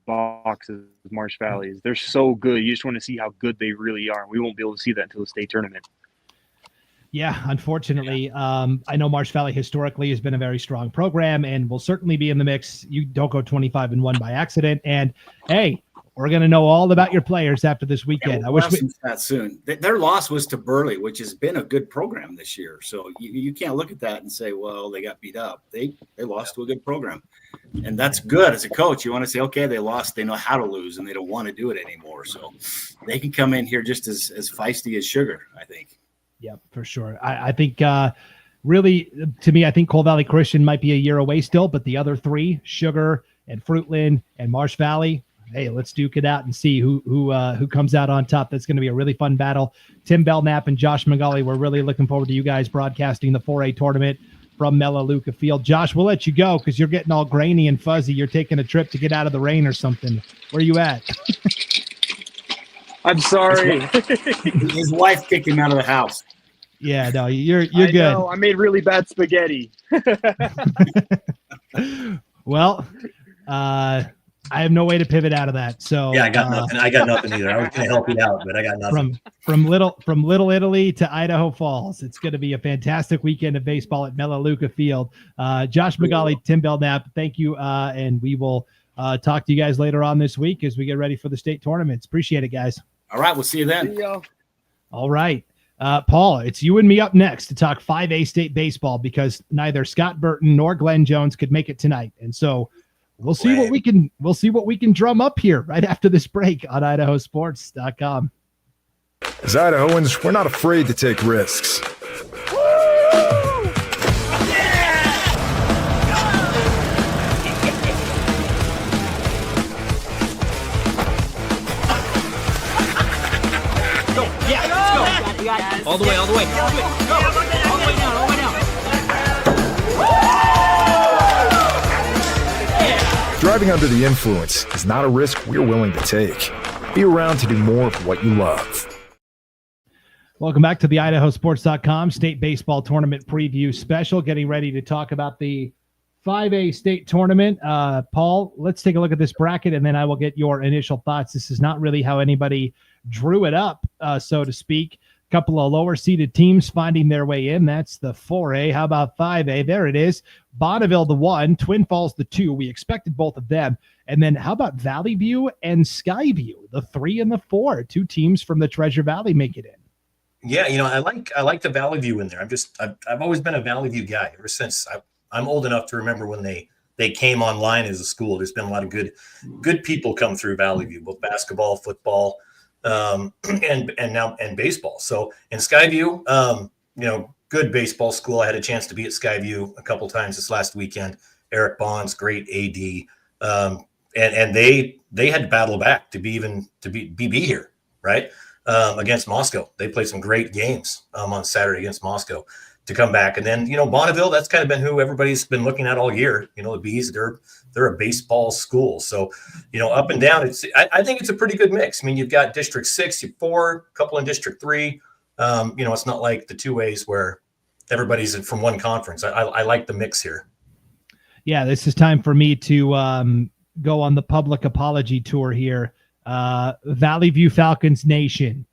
box of Marsh Valley is. They're so good. You just want to see how good they really are. We won't be able to see that until the state tournament. Yeah, unfortunately. I know Marsh Valley historically has been a very strong program and will certainly be in the mix. You don't go 25-1 by accident. And hey, we're going to know all about your players after this weekend. Yeah, I wish that soon. Their loss was to Burley, which has been a good program this year. So you can't look at that and say, well, they got beat up. They lost to a good program. And that's good as a coach. You want to say, okay, they lost. They know how to lose, and they don't want to do it anymore. So they can come in here just as feisty as sugar, I think. Yeah, for sure. I think really, to me, I think Cole Valley Christian might be a year away still, but the other three, Sugar and Fruitland and Marsh Valley, hey, let's duke it out and see who comes out on top. That's going to be a really fun battle. Tim Belknap and Josh McGauley, we're really looking forward to you guys broadcasting the 4A tournament from Melaleuca Field. Josh, we'll let you go because you're getting all grainy and fuzzy. You're taking a trip to get out of the rain or something. Where are you at? I'm sorry. His wife kicked him out of the house. Yeah, no, you're good. Know, I made really bad spaghetti. Well, I have no way to pivot out of that. So yeah, I got nothing. I got nothing either. I was going to help you out, but I got nothing. From Little Italy to Idaho Falls, it's going to be a fantastic weekend of baseball at Melaleuca Field. Josh McGauley, Tim Belknap, thank you, and we will talk to you guys later on this week as we get ready for the state tournaments. Appreciate it, guys. All right, we'll see you then. See ya. All right. Paul, it's you and me up next to talk 5A state baseball because neither Scott Burton nor Glenn Jones could make it tonight. And so we'll see what we can drum up here right after this break on IdahoSports.com. As Idahoans, we're not afraid to take risks. All the way. Go. All the way down. Driving under the influence is not a risk we're willing to take. Be around to do more of what you love. Welcome back to the IdahoSports.com state baseball tournament preview special. Getting ready to talk about the 5A state tournament. Paul, let's take a look at this bracket, and then I will get your initial thoughts. This is not really how anybody drew it up, so to speak. Couple of lower seeded teams finding their way in. That's the 4A. How about 5A? There it is. Bonneville, the 1, Twin Falls, the 2. We expected both of them. And then how about Valley View and Skyview, the 3 and the 4? Two teams from the Treasure Valley make it in. Yeah, I like the Valley View in there. I've always been a Valley View guy ever since I'm old enough to remember when they came online as a school. There's been a lot of good people come through Valley View, both basketball, football, and baseball. So in Skyview, good baseball school. I had a chance to be at Skyview a couple times this last weekend. Eric Bonds, great AD, and they had to battle back to be here, right? Against Moscow. They played some great games on Saturday against Moscow to come back. And then, Bonneville, that's kind of been who everybody's been looking at all year. The Bees, they're a baseball school. So, up and down, I think it's a pretty good mix. I mean, you've got District 6, 4, a couple in District 3. It's not like the 2As where everybody's from one conference. I like the mix here. Yeah, this is time for me to go on the public apology tour here. Valley View Falcons Nation,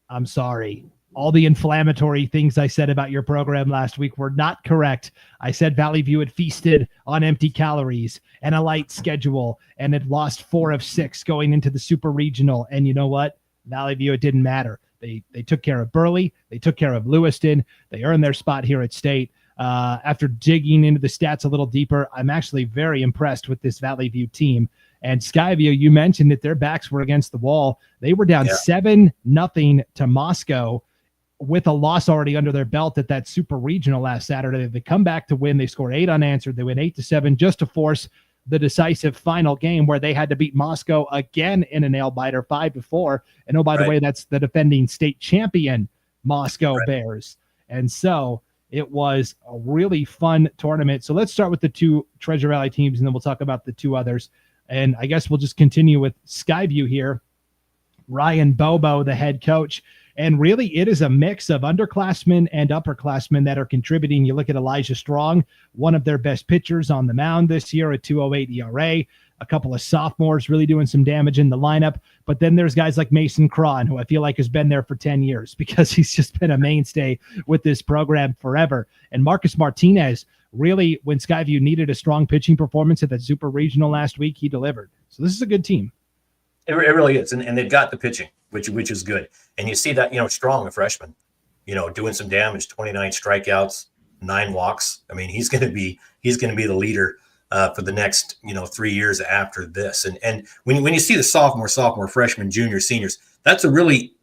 I'm sorry. All the inflammatory things I said about your program last week were not correct. I said Valley View had feasted on empty calories and a light schedule and had lost 4 of 6 going into the super regional. And you know what? Valley View, it didn't matter. They took care of Burley. They took care of Lewiston. They earned their spot here at state. After digging into the stats a little deeper, I'm actually very impressed with this Valley View team. And Skyview, you mentioned that their backs were against the wall. They were down 7-0 to Moscow with a loss already under their belt at that super regional last Saturday. They come back to win. They score 8 unanswered. They win 8-7 just to force the decisive final game where they had to beat Moscow again in a nail-biter 5-4. And oh, by the way, that's the defending state champion Moscow Bears. And so it was a really fun tournament. So let's start with the two Treasure Valley teams, and then we'll talk about the two others. And I guess we'll just continue with Skyview here. Ryan Bobo, the head coach. And really, it is a mix of underclassmen and upperclassmen that are contributing. You look at Elijah Strong, one of their best pitchers on the mound this year, a 2.08 ERA. A couple of sophomores really doing some damage in the lineup. But then there's guys like Mason Cron, who I feel like has been there for 10 years because he's just been a mainstay with this program forever. And Marcus Martinez, really, when Skyview needed a strong pitching performance at that Super Regional last week, he delivered. So this is a good team. It really is. And they've got the pitching, which is good. And you see that, Strong, a freshman, doing some damage, 29 strikeouts, 9 walks. I mean, he's going to be the leader for the next, 3 years after this. And when you see the sophomore, freshman, junior, seniors, that's a really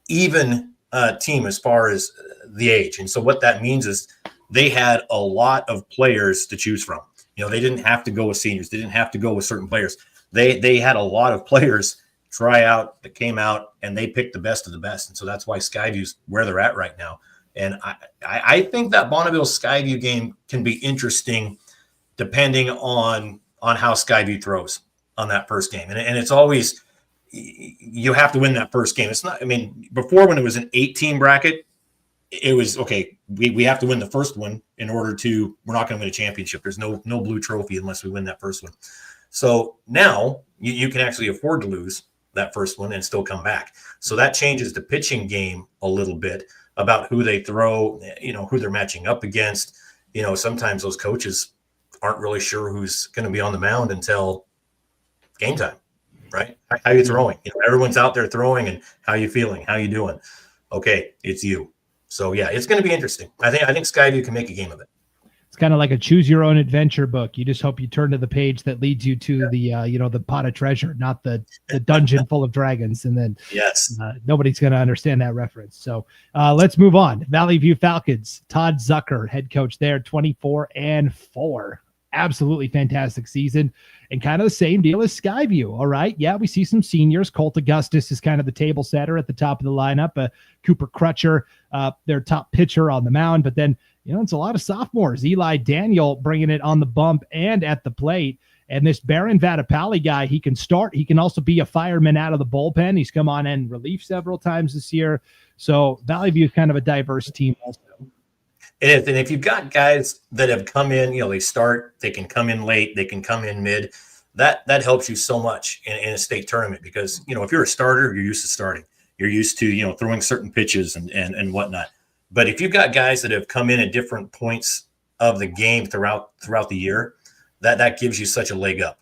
even team as far as the age. And so what that means is they had a lot of players to choose from. They didn't have to go with seniors. They didn't have to go with certain players. They had a lot of players try out that came out, and they picked the best of the best. And so that's why Skyview's where they're at right now. And I think that Bonneville Skyview game can be interesting depending on how Skyview throws on that first game. And it's always, you have to win that first game. It's not, before when it was an 8-team bracket, it was, okay, we have to win the first one in order to, we're not going to win a championship. There's no blue trophy unless we win that first one. So now you can actually afford to lose that first one and still come back. So that changes the pitching game a little bit about who they throw, who they're matching up against. Sometimes those coaches aren't really sure who's going to be on the mound until game time, right? How you throwing? Everyone's out there throwing, and how you feeling? How you doing? Okay, it's you. So yeah, it's going to be interesting. I think Skyview can make a game of it. It's kind of like a choose your own adventure book. You just hope you turn to the page that leads you to the, the pot of treasure, not the dungeon full of dragons. And then yes, nobody's going to understand that reference. So let's move on. Valley View Falcons, Todd Zucker, head coach there, 24-4. Absolutely fantastic season, and kind of the same deal as Skyview. All right. Yeah, we see some seniors. Colt Augustus is kind of the table setter at the top of the lineup. Cooper Crutcher, their top pitcher on the mound. But then, it's a lot of sophomores. Eli Daniel bringing it on the bump and at the plate. And this Baron Vatapalli guy, he can start. He can also be a fireman out of the bullpen. He's come on in relief several times this year. So Valley View is kind of a diverse team also. And if you've got guys that have come in, they can come in late, they can come in mid. That helps you so much in a state tournament because, if you're a starter, you're used to starting. You're used to, throwing certain pitches and whatnot. But if you've got guys that have come in at different points of the game throughout the year, that gives you such a leg up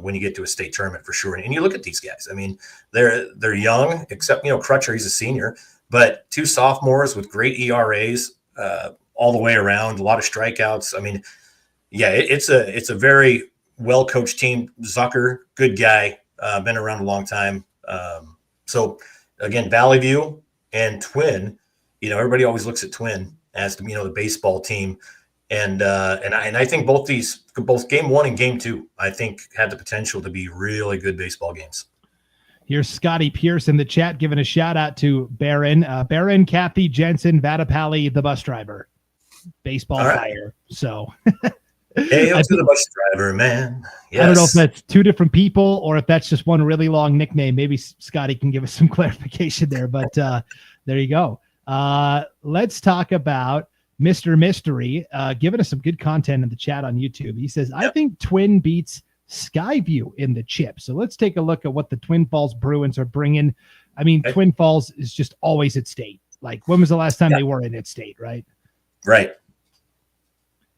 when you get to a state tournament for sure. And you look at these guys. They're young, except, Crutcher, he's a senior, but 2 sophomores with great ERAs all the way around, a lot of strikeouts. It's a very well-coached team. Zucker, good guy, been around a long time. So again, Valley View and Twin, everybody always looks at Twin as the baseball team. And I think both game 1 and game 2, I think had the potential to be really good baseball games. Here's Scotty Pierce in the chat giving a shout out to Baron, Kathy Jensen, Vatapalli, the bus driver, baseball fire. So hey, to the bus driver, man. Yes. I don't know if that's 2 different people or if that's just one really long nickname. Maybe Scotty can give us some clarification there, but there you go. Let's talk about Mr. Mystery, giving us some good content in the chat on YouTube. He says, I think Twin beats Skyview in the chip. So let's take a look at what the Twin Falls Bruins are bringing. Twin Falls is just always at state. Like, when was the last time they were in at state, right? Right.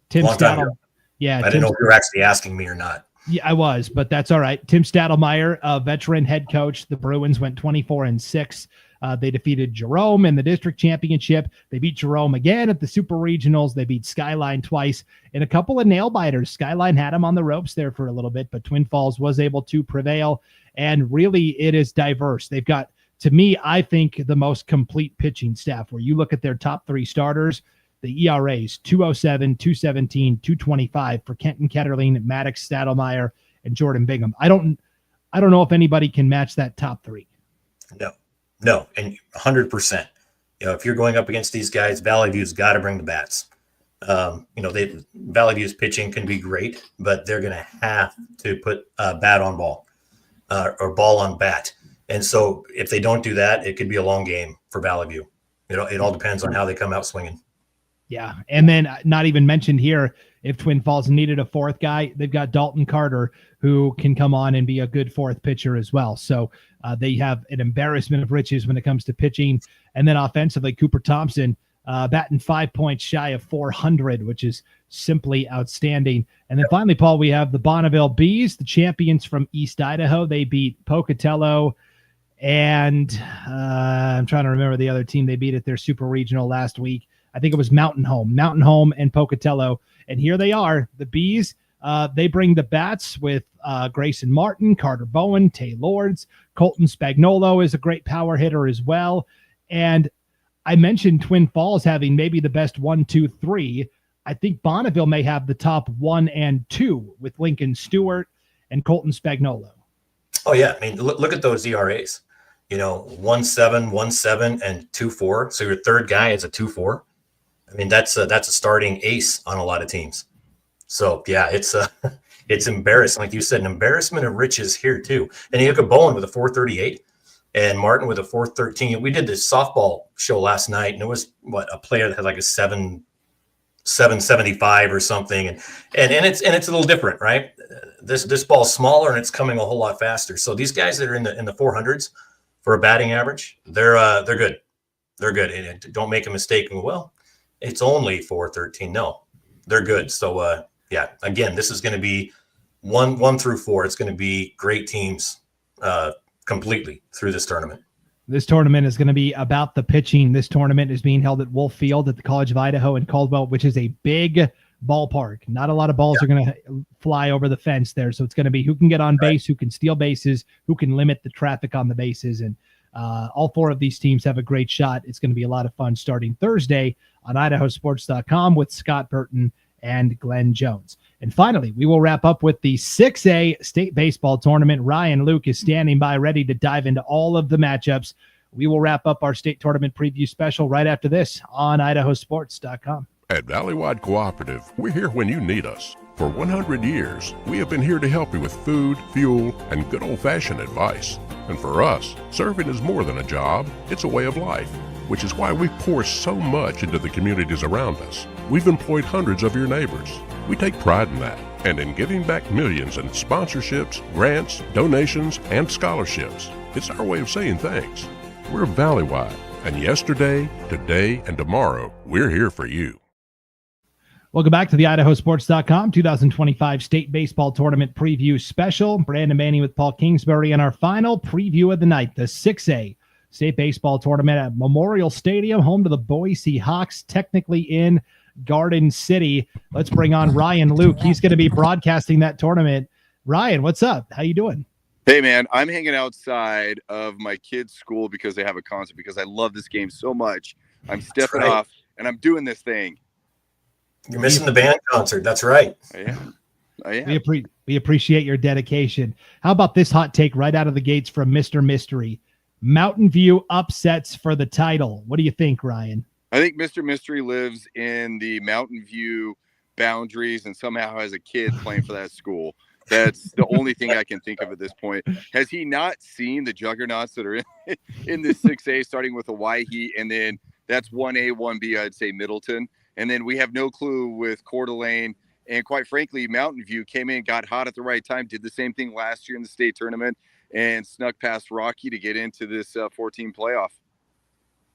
Tim Stadel. Yeah. I didn't know if you were actually asking me or not. Yeah, I was, but that's all right. Tim Stadelmeyer, a veteran head coach. The Bruins went 24-6. They defeated Jerome in the district championship. They beat Jerome again at the super regionals. They beat Skyline twice in a couple of nail biters. Skyline had them on the ropes there for a little bit, but Twin Falls was able to prevail. And really, it is diverse. They've got, to me, I think the most complete pitching staff where you look at their top 3 starters. The ERAs 207, 217, 225 for Kenton Ketterling, Maddox Stadelmeyer, and Jordan Bingham. I don't know if anybody can match that top three. No, and 100%. If you're going up against these guys, Valley View's got to bring the bats. Valley View's pitching can be great, but they're going to have to put bat on ball or ball on bat. And so if they don't do that, it could be a long game for Valley View. It all depends on how they come out swinging. Yeah, and then not even mentioned here, if Twin Falls needed a fourth guy, they've got Dalton Carter, who can come on and be a good fourth pitcher as well. So they have an embarrassment of riches when it comes to pitching. And then offensively, Cooper Thompson batting 5 points shy of 400, which is simply outstanding. And then finally, Paul, we have the Bonneville Bees, the champions from East Idaho. They beat Pocatello, and I'm trying to remember the other team they beat at their super regional last week. I think it was Mountain Home and Pocatello. And here they are, the Bees. They bring the bats with Grayson Martin, Carter Bowen, Tay Lords. Colton Spagnolo is a great power hitter as well. And I mentioned Twin Falls having maybe the best 1, 2, 3. I think Bonneville may have the top 1 and 2 with Lincoln Stewart and Colton Spagnolo. Oh, yeah. I mean, look at those ERAs. 1.7, 1.7, and 2.4. So your third guy is a 2.4. I mean, that's a starting ace on a lot of teams. So yeah, it's embarrassing. Like you said, an embarrassment of riches here too. And you look at Bowen with a 4.38 and Martin with a 4.13. We did this softball show last night, and it was a player that had like a 7.75 or something. And it's a little different, right? This ball's smaller and it's coming a whole lot faster. So these guys that are in the 400s for a batting average, they're good. They're good. And don't make a mistake. Well, it's only 4.13. No, they're good. So yeah, again, this is going to be 1 through 4. It's going to be great teams completely through this tournament. This tournament is going to be about the pitching. This tournament is being held at Wolf Field at the College of Idaho in Caldwell, which is a big ballpark. Not a lot of balls are going to fly over the fence there. So it's going to be who can get on base, who can steal bases, who can limit the traffic on the bases. And all 4 of these teams have a great shot. It's going to be a lot of fun starting Thursday on IdahoSports.com with Scott Burton and Glenn Jones. And finally, we will wrap up with the 6A state baseball tournament. Ryan Luke is standing by ready to dive into all of the matchups. We will wrap up our state tournament preview special right after this on IdahoSports.com. At Valleywide Cooperative, we're here when you need us. For 100 years, we have been here to help you with food, fuel, and good old-fashioned advice. And for us, serving is more than a job, it's a way of life, which is why we pour so much into the communities around us. We've employed hundreds of your neighbors. We take pride in that, and in giving back millions in sponsorships, grants, donations, and scholarships. It's our way of saying thanks. We're Valleywide, and yesterday, today, and tomorrow, we're here for you. Welcome back to the IdahoSports.com 2025 State Baseball Tournament Preview Special. Brandon Manning with Paul Kingsbury, and our final preview of the night, the 6A State Baseball Tournament at Memorial Stadium, home to the Boise Hawks, technically in Garden City. Let's bring on Ryan Luke. He's going to be broadcasting that tournament. Ryan, what's up? How you doing? Hey, man, I'm hanging outside of my kids' school because they have a concert, because I love this game so much. I'm stepping off, and I'm doing this thing. You're missing the band concert. That's right. I am. We appreciate your dedication. How about this hot take right out of the gates from Mr. Mystery? Mountain View upsets for the title. What do you think, Ryan? I think Mr. Mystery lives in the Mountain View boundaries and somehow has a kid playing for that school. That's the only thing I can think of at this point. Has he not seen the juggernauts that are in this 6A, starting with Hawaii, and then that's 1A, 1B, I'd say Middleton. And then we have no clue with Coeur d'Alene. And quite frankly, Mountain View came in, got hot at the right time, did the same thing last year in the state tournament, and snuck past Rocky to get into this 14 playoff.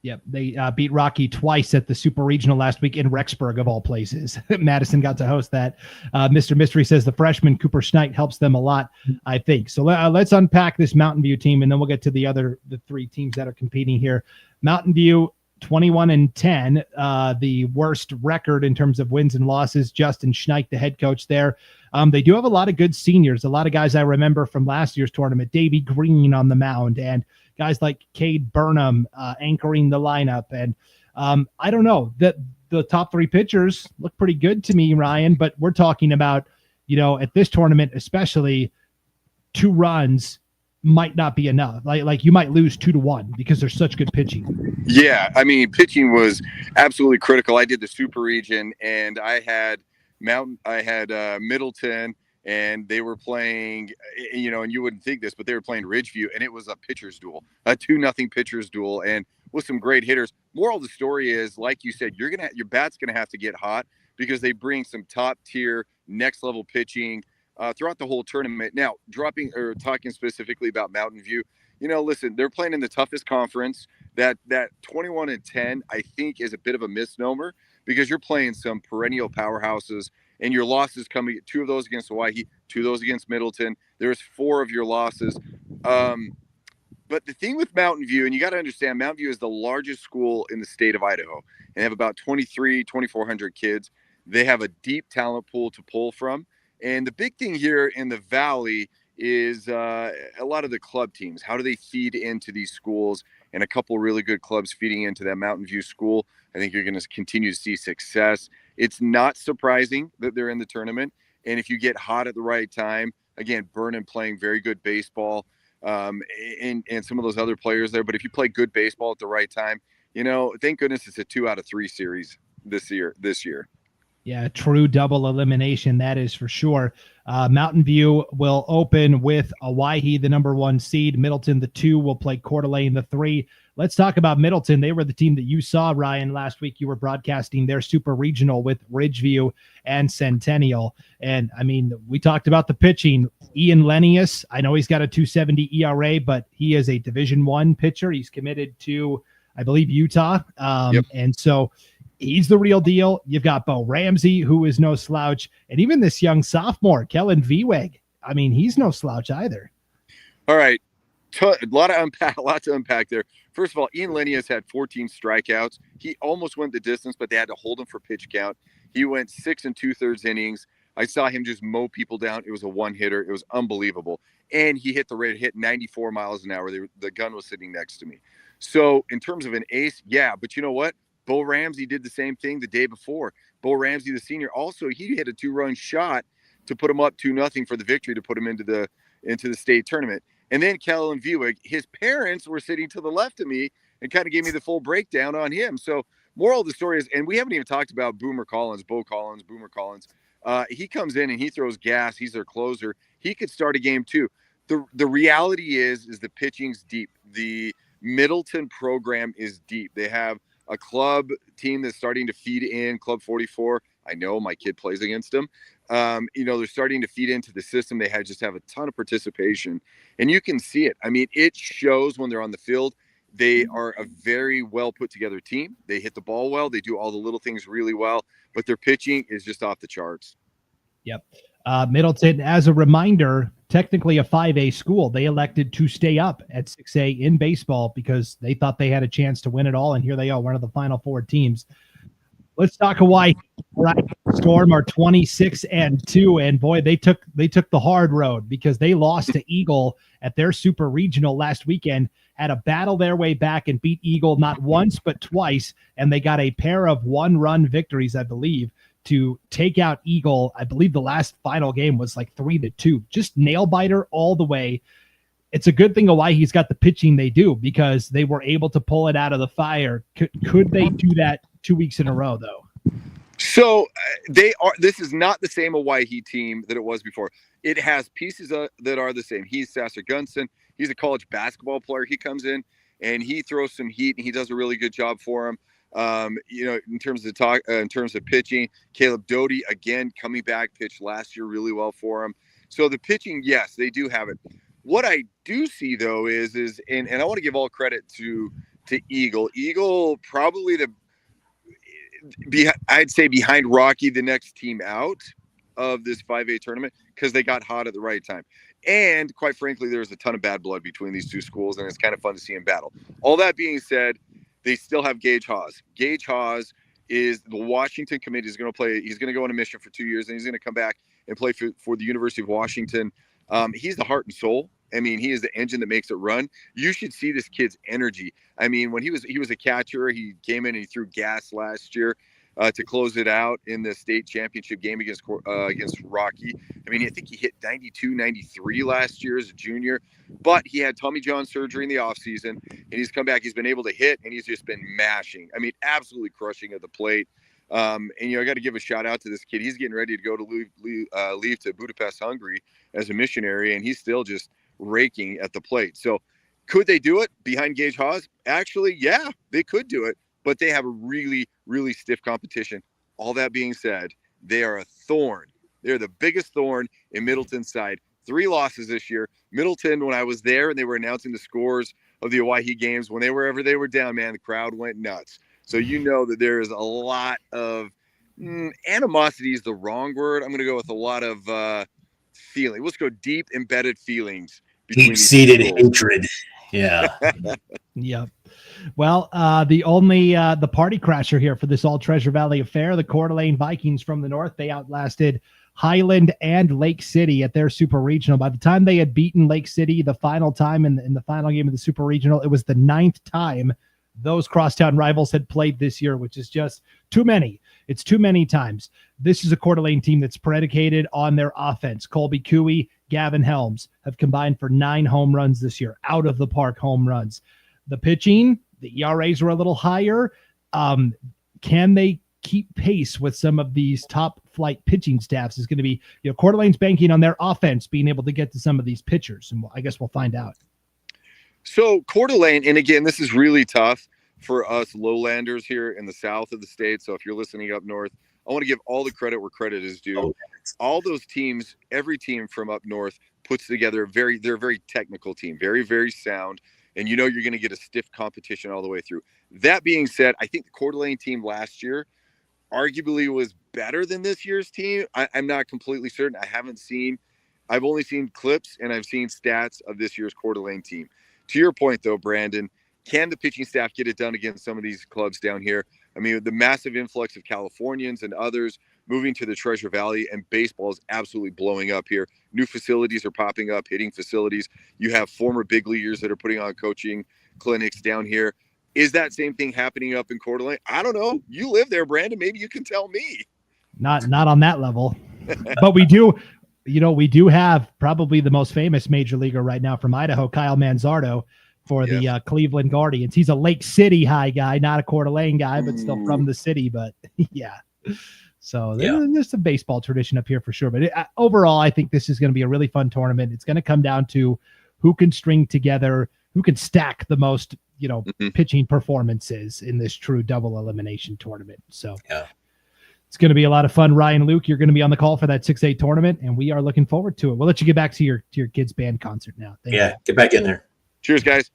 Yep, they beat Rocky twice at the Super Regional last week in Rexburg, of all places. Madison got to host that. Mr. Mystery says the freshman Cooper Schneid helps them a lot, I think. So let's unpack this Mountain View team, and then we'll get to the 3 teams that are competing here. Mountain View, 21-10, the worst record in terms of wins and losses. Justin Schneid, the head coach there. They do have a lot of good seniors, a lot of guys I remember from last year's tournament. Davey Green on the mound, and guys like Cade Burnham anchoring the lineup. And I don't know, that the top three pitchers look pretty good to me, Ryan, but we're talking about, at this tournament, especially 2 runs might not be enough. Like you might lose 2-1 because there's such good pitching. Yeah. I mean, pitching was absolutely critical. I did the super region and I had Middleton, and they were playing, and you wouldn't think this, but they were playing Ridgeview, and it was a pitcher's duel, a 2-0 pitcher's duel, and with some great hitters. Moral of the story is, like you said, your bat's gonna have to get hot because they bring some top tier, next level pitching throughout the whole tournament. Now, talking specifically about Mountain View, listen, they're playing in the toughest conference. That 21-10, I think, is a bit of a misnomer because you're playing some perennial powerhouses. And your losses coming, 2 of those against Hawaii, 2 of those against Middleton. There's 4 of your losses. But the thing with Mountain View, and you got to understand, Mountain View is the largest school in the state of Idaho. And they have about 2,400 kids. They have a deep talent pool to pull from. And the big thing here in the Valley is a lot of the club teams. How do they feed into these schools? And a couple really good clubs feeding into that Mountain View school. I think you're going to continue to see success. It's not surprising that they're in the tournament. And if you get hot at the right time, again, Vernon playing very good baseball, and some of those other players there. But if you play good baseball at the right time, thank goodness it's a 2 out of 3 series this year. Yeah, true double elimination, that is for sure. Mountain View will open with Hawaii, the number 1 seed. Middleton, the 2, will play Coeur d'Alene, the 3. Let's talk about Middleton. They were the team that you saw, Ryan, last week. You were broadcasting their super regional with Ridgeview and Centennial. And, I mean, we talked about the pitching. Ian Lennius, I know he's got a 2.70 ERA, but he is a Division I pitcher. He's committed to, I believe, Utah. Yep. And so he's the real deal. You've got Bo Ramsey, who is no slouch. And even this young sophomore, Kellen Vieweg, I mean, he's no slouch either. All right. A lot to unpack there. First of all, Ian Lennius had 14 strikeouts. He almost went the distance, but they had to hold him for pitch count. He went 6 2/3 innings. I saw him just mow people down. It was a one-hitter. It was unbelievable. And he hit 94 miles an hour. The gun was sitting next to me. So in terms of an ace, yeah. But you know what? Bo Ramsey did the same thing the day before. Bo Ramsey, the senior, also, he hit a 2-run shot to put him up 2-0 for the victory to put him into the state tournament. And then Kellen Vieweg, his parents were sitting to the left of me and kind of gave me the full breakdown on him. So moral of the story is, and we haven't even talked about Boomer Collins. He comes in and he throws gas. He's their closer. He could start a game too. The reality is the pitching's deep. The Middleton program is deep. They have a club team that's starting to feed in, Club 44. I know my kid plays against them. They're starting to feed into the system. They have a ton of participation, and you can see it. I mean, it shows when they're on the field. They are a very well put together team. They hit the ball well. They do all the little things really well, but their pitching is just off the charts. Yep. Middleton, as a reminder, technically a 5A school. They elected to stay up at 6A in baseball because they thought they had a chance to win it all, and here they are, one of the Final Four teams. Let's talk Hawaii. Right, Storm are 26-2, and boy, they took the hard road because they lost to Eagle at their super regional last weekend. Had to battle their way back and beat Eagle not once but twice, and they got a pair of 1-run victories, I believe, to take out Eagle. I believe the last final game was like 3-2. Just nail biter all the way. It's a good thing Hawaii's got the pitching they do because they were able to pull it out of the fire. Could they do that 2 weeks in a row, though? So this is not the same Hawaii team that it was before. It has pieces that are the same. He's Sasser Gunson. He's a college basketball player. He comes in and he throws some heat, and he does a really good job for him. In terms of pitching, Caleb Doty, again, coming back, pitched last year really well for him. So the pitching, yes, they do have it. What I do see, though, is and I want to give all credit to Eagle. Eagle probably I'd say behind Rocky, the next team out of this 5A tournament, because they got hot at the right time. And quite frankly, there's a ton of bad blood between these two schools, and it's kind of fun to see them battle. All that being said, they still have Gage Hawes. Gage Hawes is the Washington committee is going to play. He's going to go on a mission for 2 years, and he's going to come back and play for the University of Washington. He's the heart and soul. I mean, he is the engine that makes it run. You should see this kid's energy. I mean, when he was a catcher, he came in and he threw gas last year. to close it out in the state championship game against Rocky. I mean, I think he hit 92, 93 last year as a junior, but he had Tommy John surgery in the offseason, and he's come back. He's been able to hit, and he's just been mashing. I mean, absolutely crushing at the plate. And, I got to give a shout out to this kid. He's getting ready to go to leave to Budapest, Hungary as a missionary, and he's still just raking at the plate. So could they do it behind Gage Haas? Actually, yeah, they could do it, but they have a really, really stiff competition. All that being said, they are a thorn. They're the biggest thorn in Middleton's side. 3 losses this year. Middleton, when I was there and they were announcing the scores of the Owyhee games, whenever they were down, man, the crowd went nuts. So that there is a lot of animosity is the wrong word. I'm going to go with a lot of feeling. Let's go deep embedded feelings. Deep-seated hatred. Yeah. Yep. Well, the party crasher here for this all Treasure Valley affair, the Coeur d'Alene Vikings from the north, they outlasted Highland and Lake City at their super regional. By the time they had beaten Lake City the final time in the final game of the super regional, it was the 9th time those crosstown rivals had played this year, which is just too many. It's too many times. This is a Coeur d'Alene team that's predicated on their offense. Colby Cooey, Gavin Helms have combined for 9 home runs this year, out of the park home runs. The pitching, the ERAs were a little higher. Can they keep pace with some of these top flight pitching staffs? Is going to be, Coeur d'Alene's banking on their offense being able to get to some of these pitchers. And I guess we'll find out. So Coeur d'Alene, and again, this is really tough for us lowlanders here in the south of the state. So if you're listening up north, I want to give all the credit where credit is due. All those teams, every team from up north puts together they're a very technical team, very, very sound. And you're going to get a stiff competition all the way through. That being said, I think the Coeur d'Alene team last year arguably was better than this year's team. I'm not completely certain. I've only seen clips and I've seen stats of this year's Coeur d'Alene team. To your point, though, Brandon, can the pitching staff get it done against some of these clubs down here? I mean, the massive influx of Californians and others moving to the Treasure Valley, and baseball is absolutely blowing up here. New facilities are popping up, hitting facilities. You have former big leaguers that are putting on coaching clinics down here. Is that same thing happening up in Coeur d'Alene? I don't know. You live there, Brandon. Maybe you can tell me. Not on that level, but we do. We do have probably the most famous major leaguer right now from Idaho, Kyle Manzardo, for the Cleveland Guardians. He's a Lake City high guy, not a Coeur d'Alene guy, but still from the city. But yeah, so there's some baseball tradition up here for sure. But overall, I think this is going to be a really fun tournament. It's going to come down to who can string together, who can stack the most, pitching performances in this true double elimination tournament. So it's going to be a lot of fun. Ryan, Luke, you're going to be on the call for that 6A tournament, and we are looking forward to it. We'll let you get back to your kids' band concert now. Thank you. Get back in there. Cheers, guys.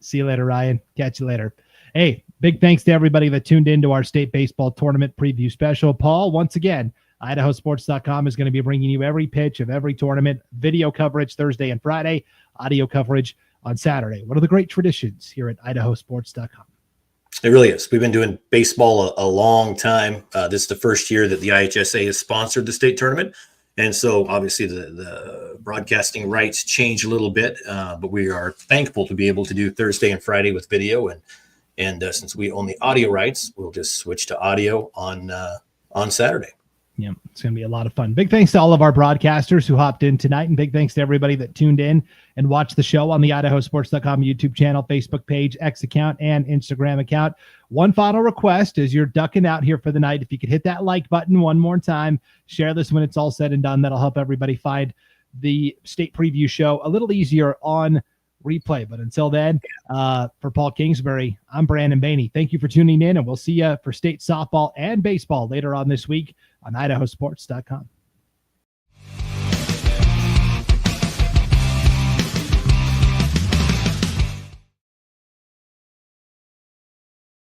See you later, Ryan. Catch you later. Hey, big thanks to everybody that tuned into our state baseball tournament preview special. Paul, once again, IdahoSports.com is going to be bringing you every pitch of every tournament, video coverage Thursday and Friday, audio coverage on Saturday. One of the great traditions here at IdahoSports.com. It really is. We've been doing baseball a long time. This is the first year that the IHSA has sponsored the state tournament. And so obviously the broadcasting rights change a little bit, but we are thankful to be able to do Thursday and Friday with video. And since we own the audio rights, we'll just switch to audio on Saturday. Yeah, it's going to be a lot of fun. Big thanks to all of our broadcasters who hopped in tonight, and big thanks to everybody that tuned in and watched the show on the IdahoSports.com YouTube channel, Facebook page, X account, and Instagram account. One final request as you're ducking out here for the night. If you could hit that like button one more time, share this when it's all said and done. That'll help everybody find the state preview show a little easier on replay. But until then, for Paul Kingsbury, I'm Brandon Bainey. Thank you for tuning in, and we'll see you for state softball and baseball later on this week on IdahoSports.com.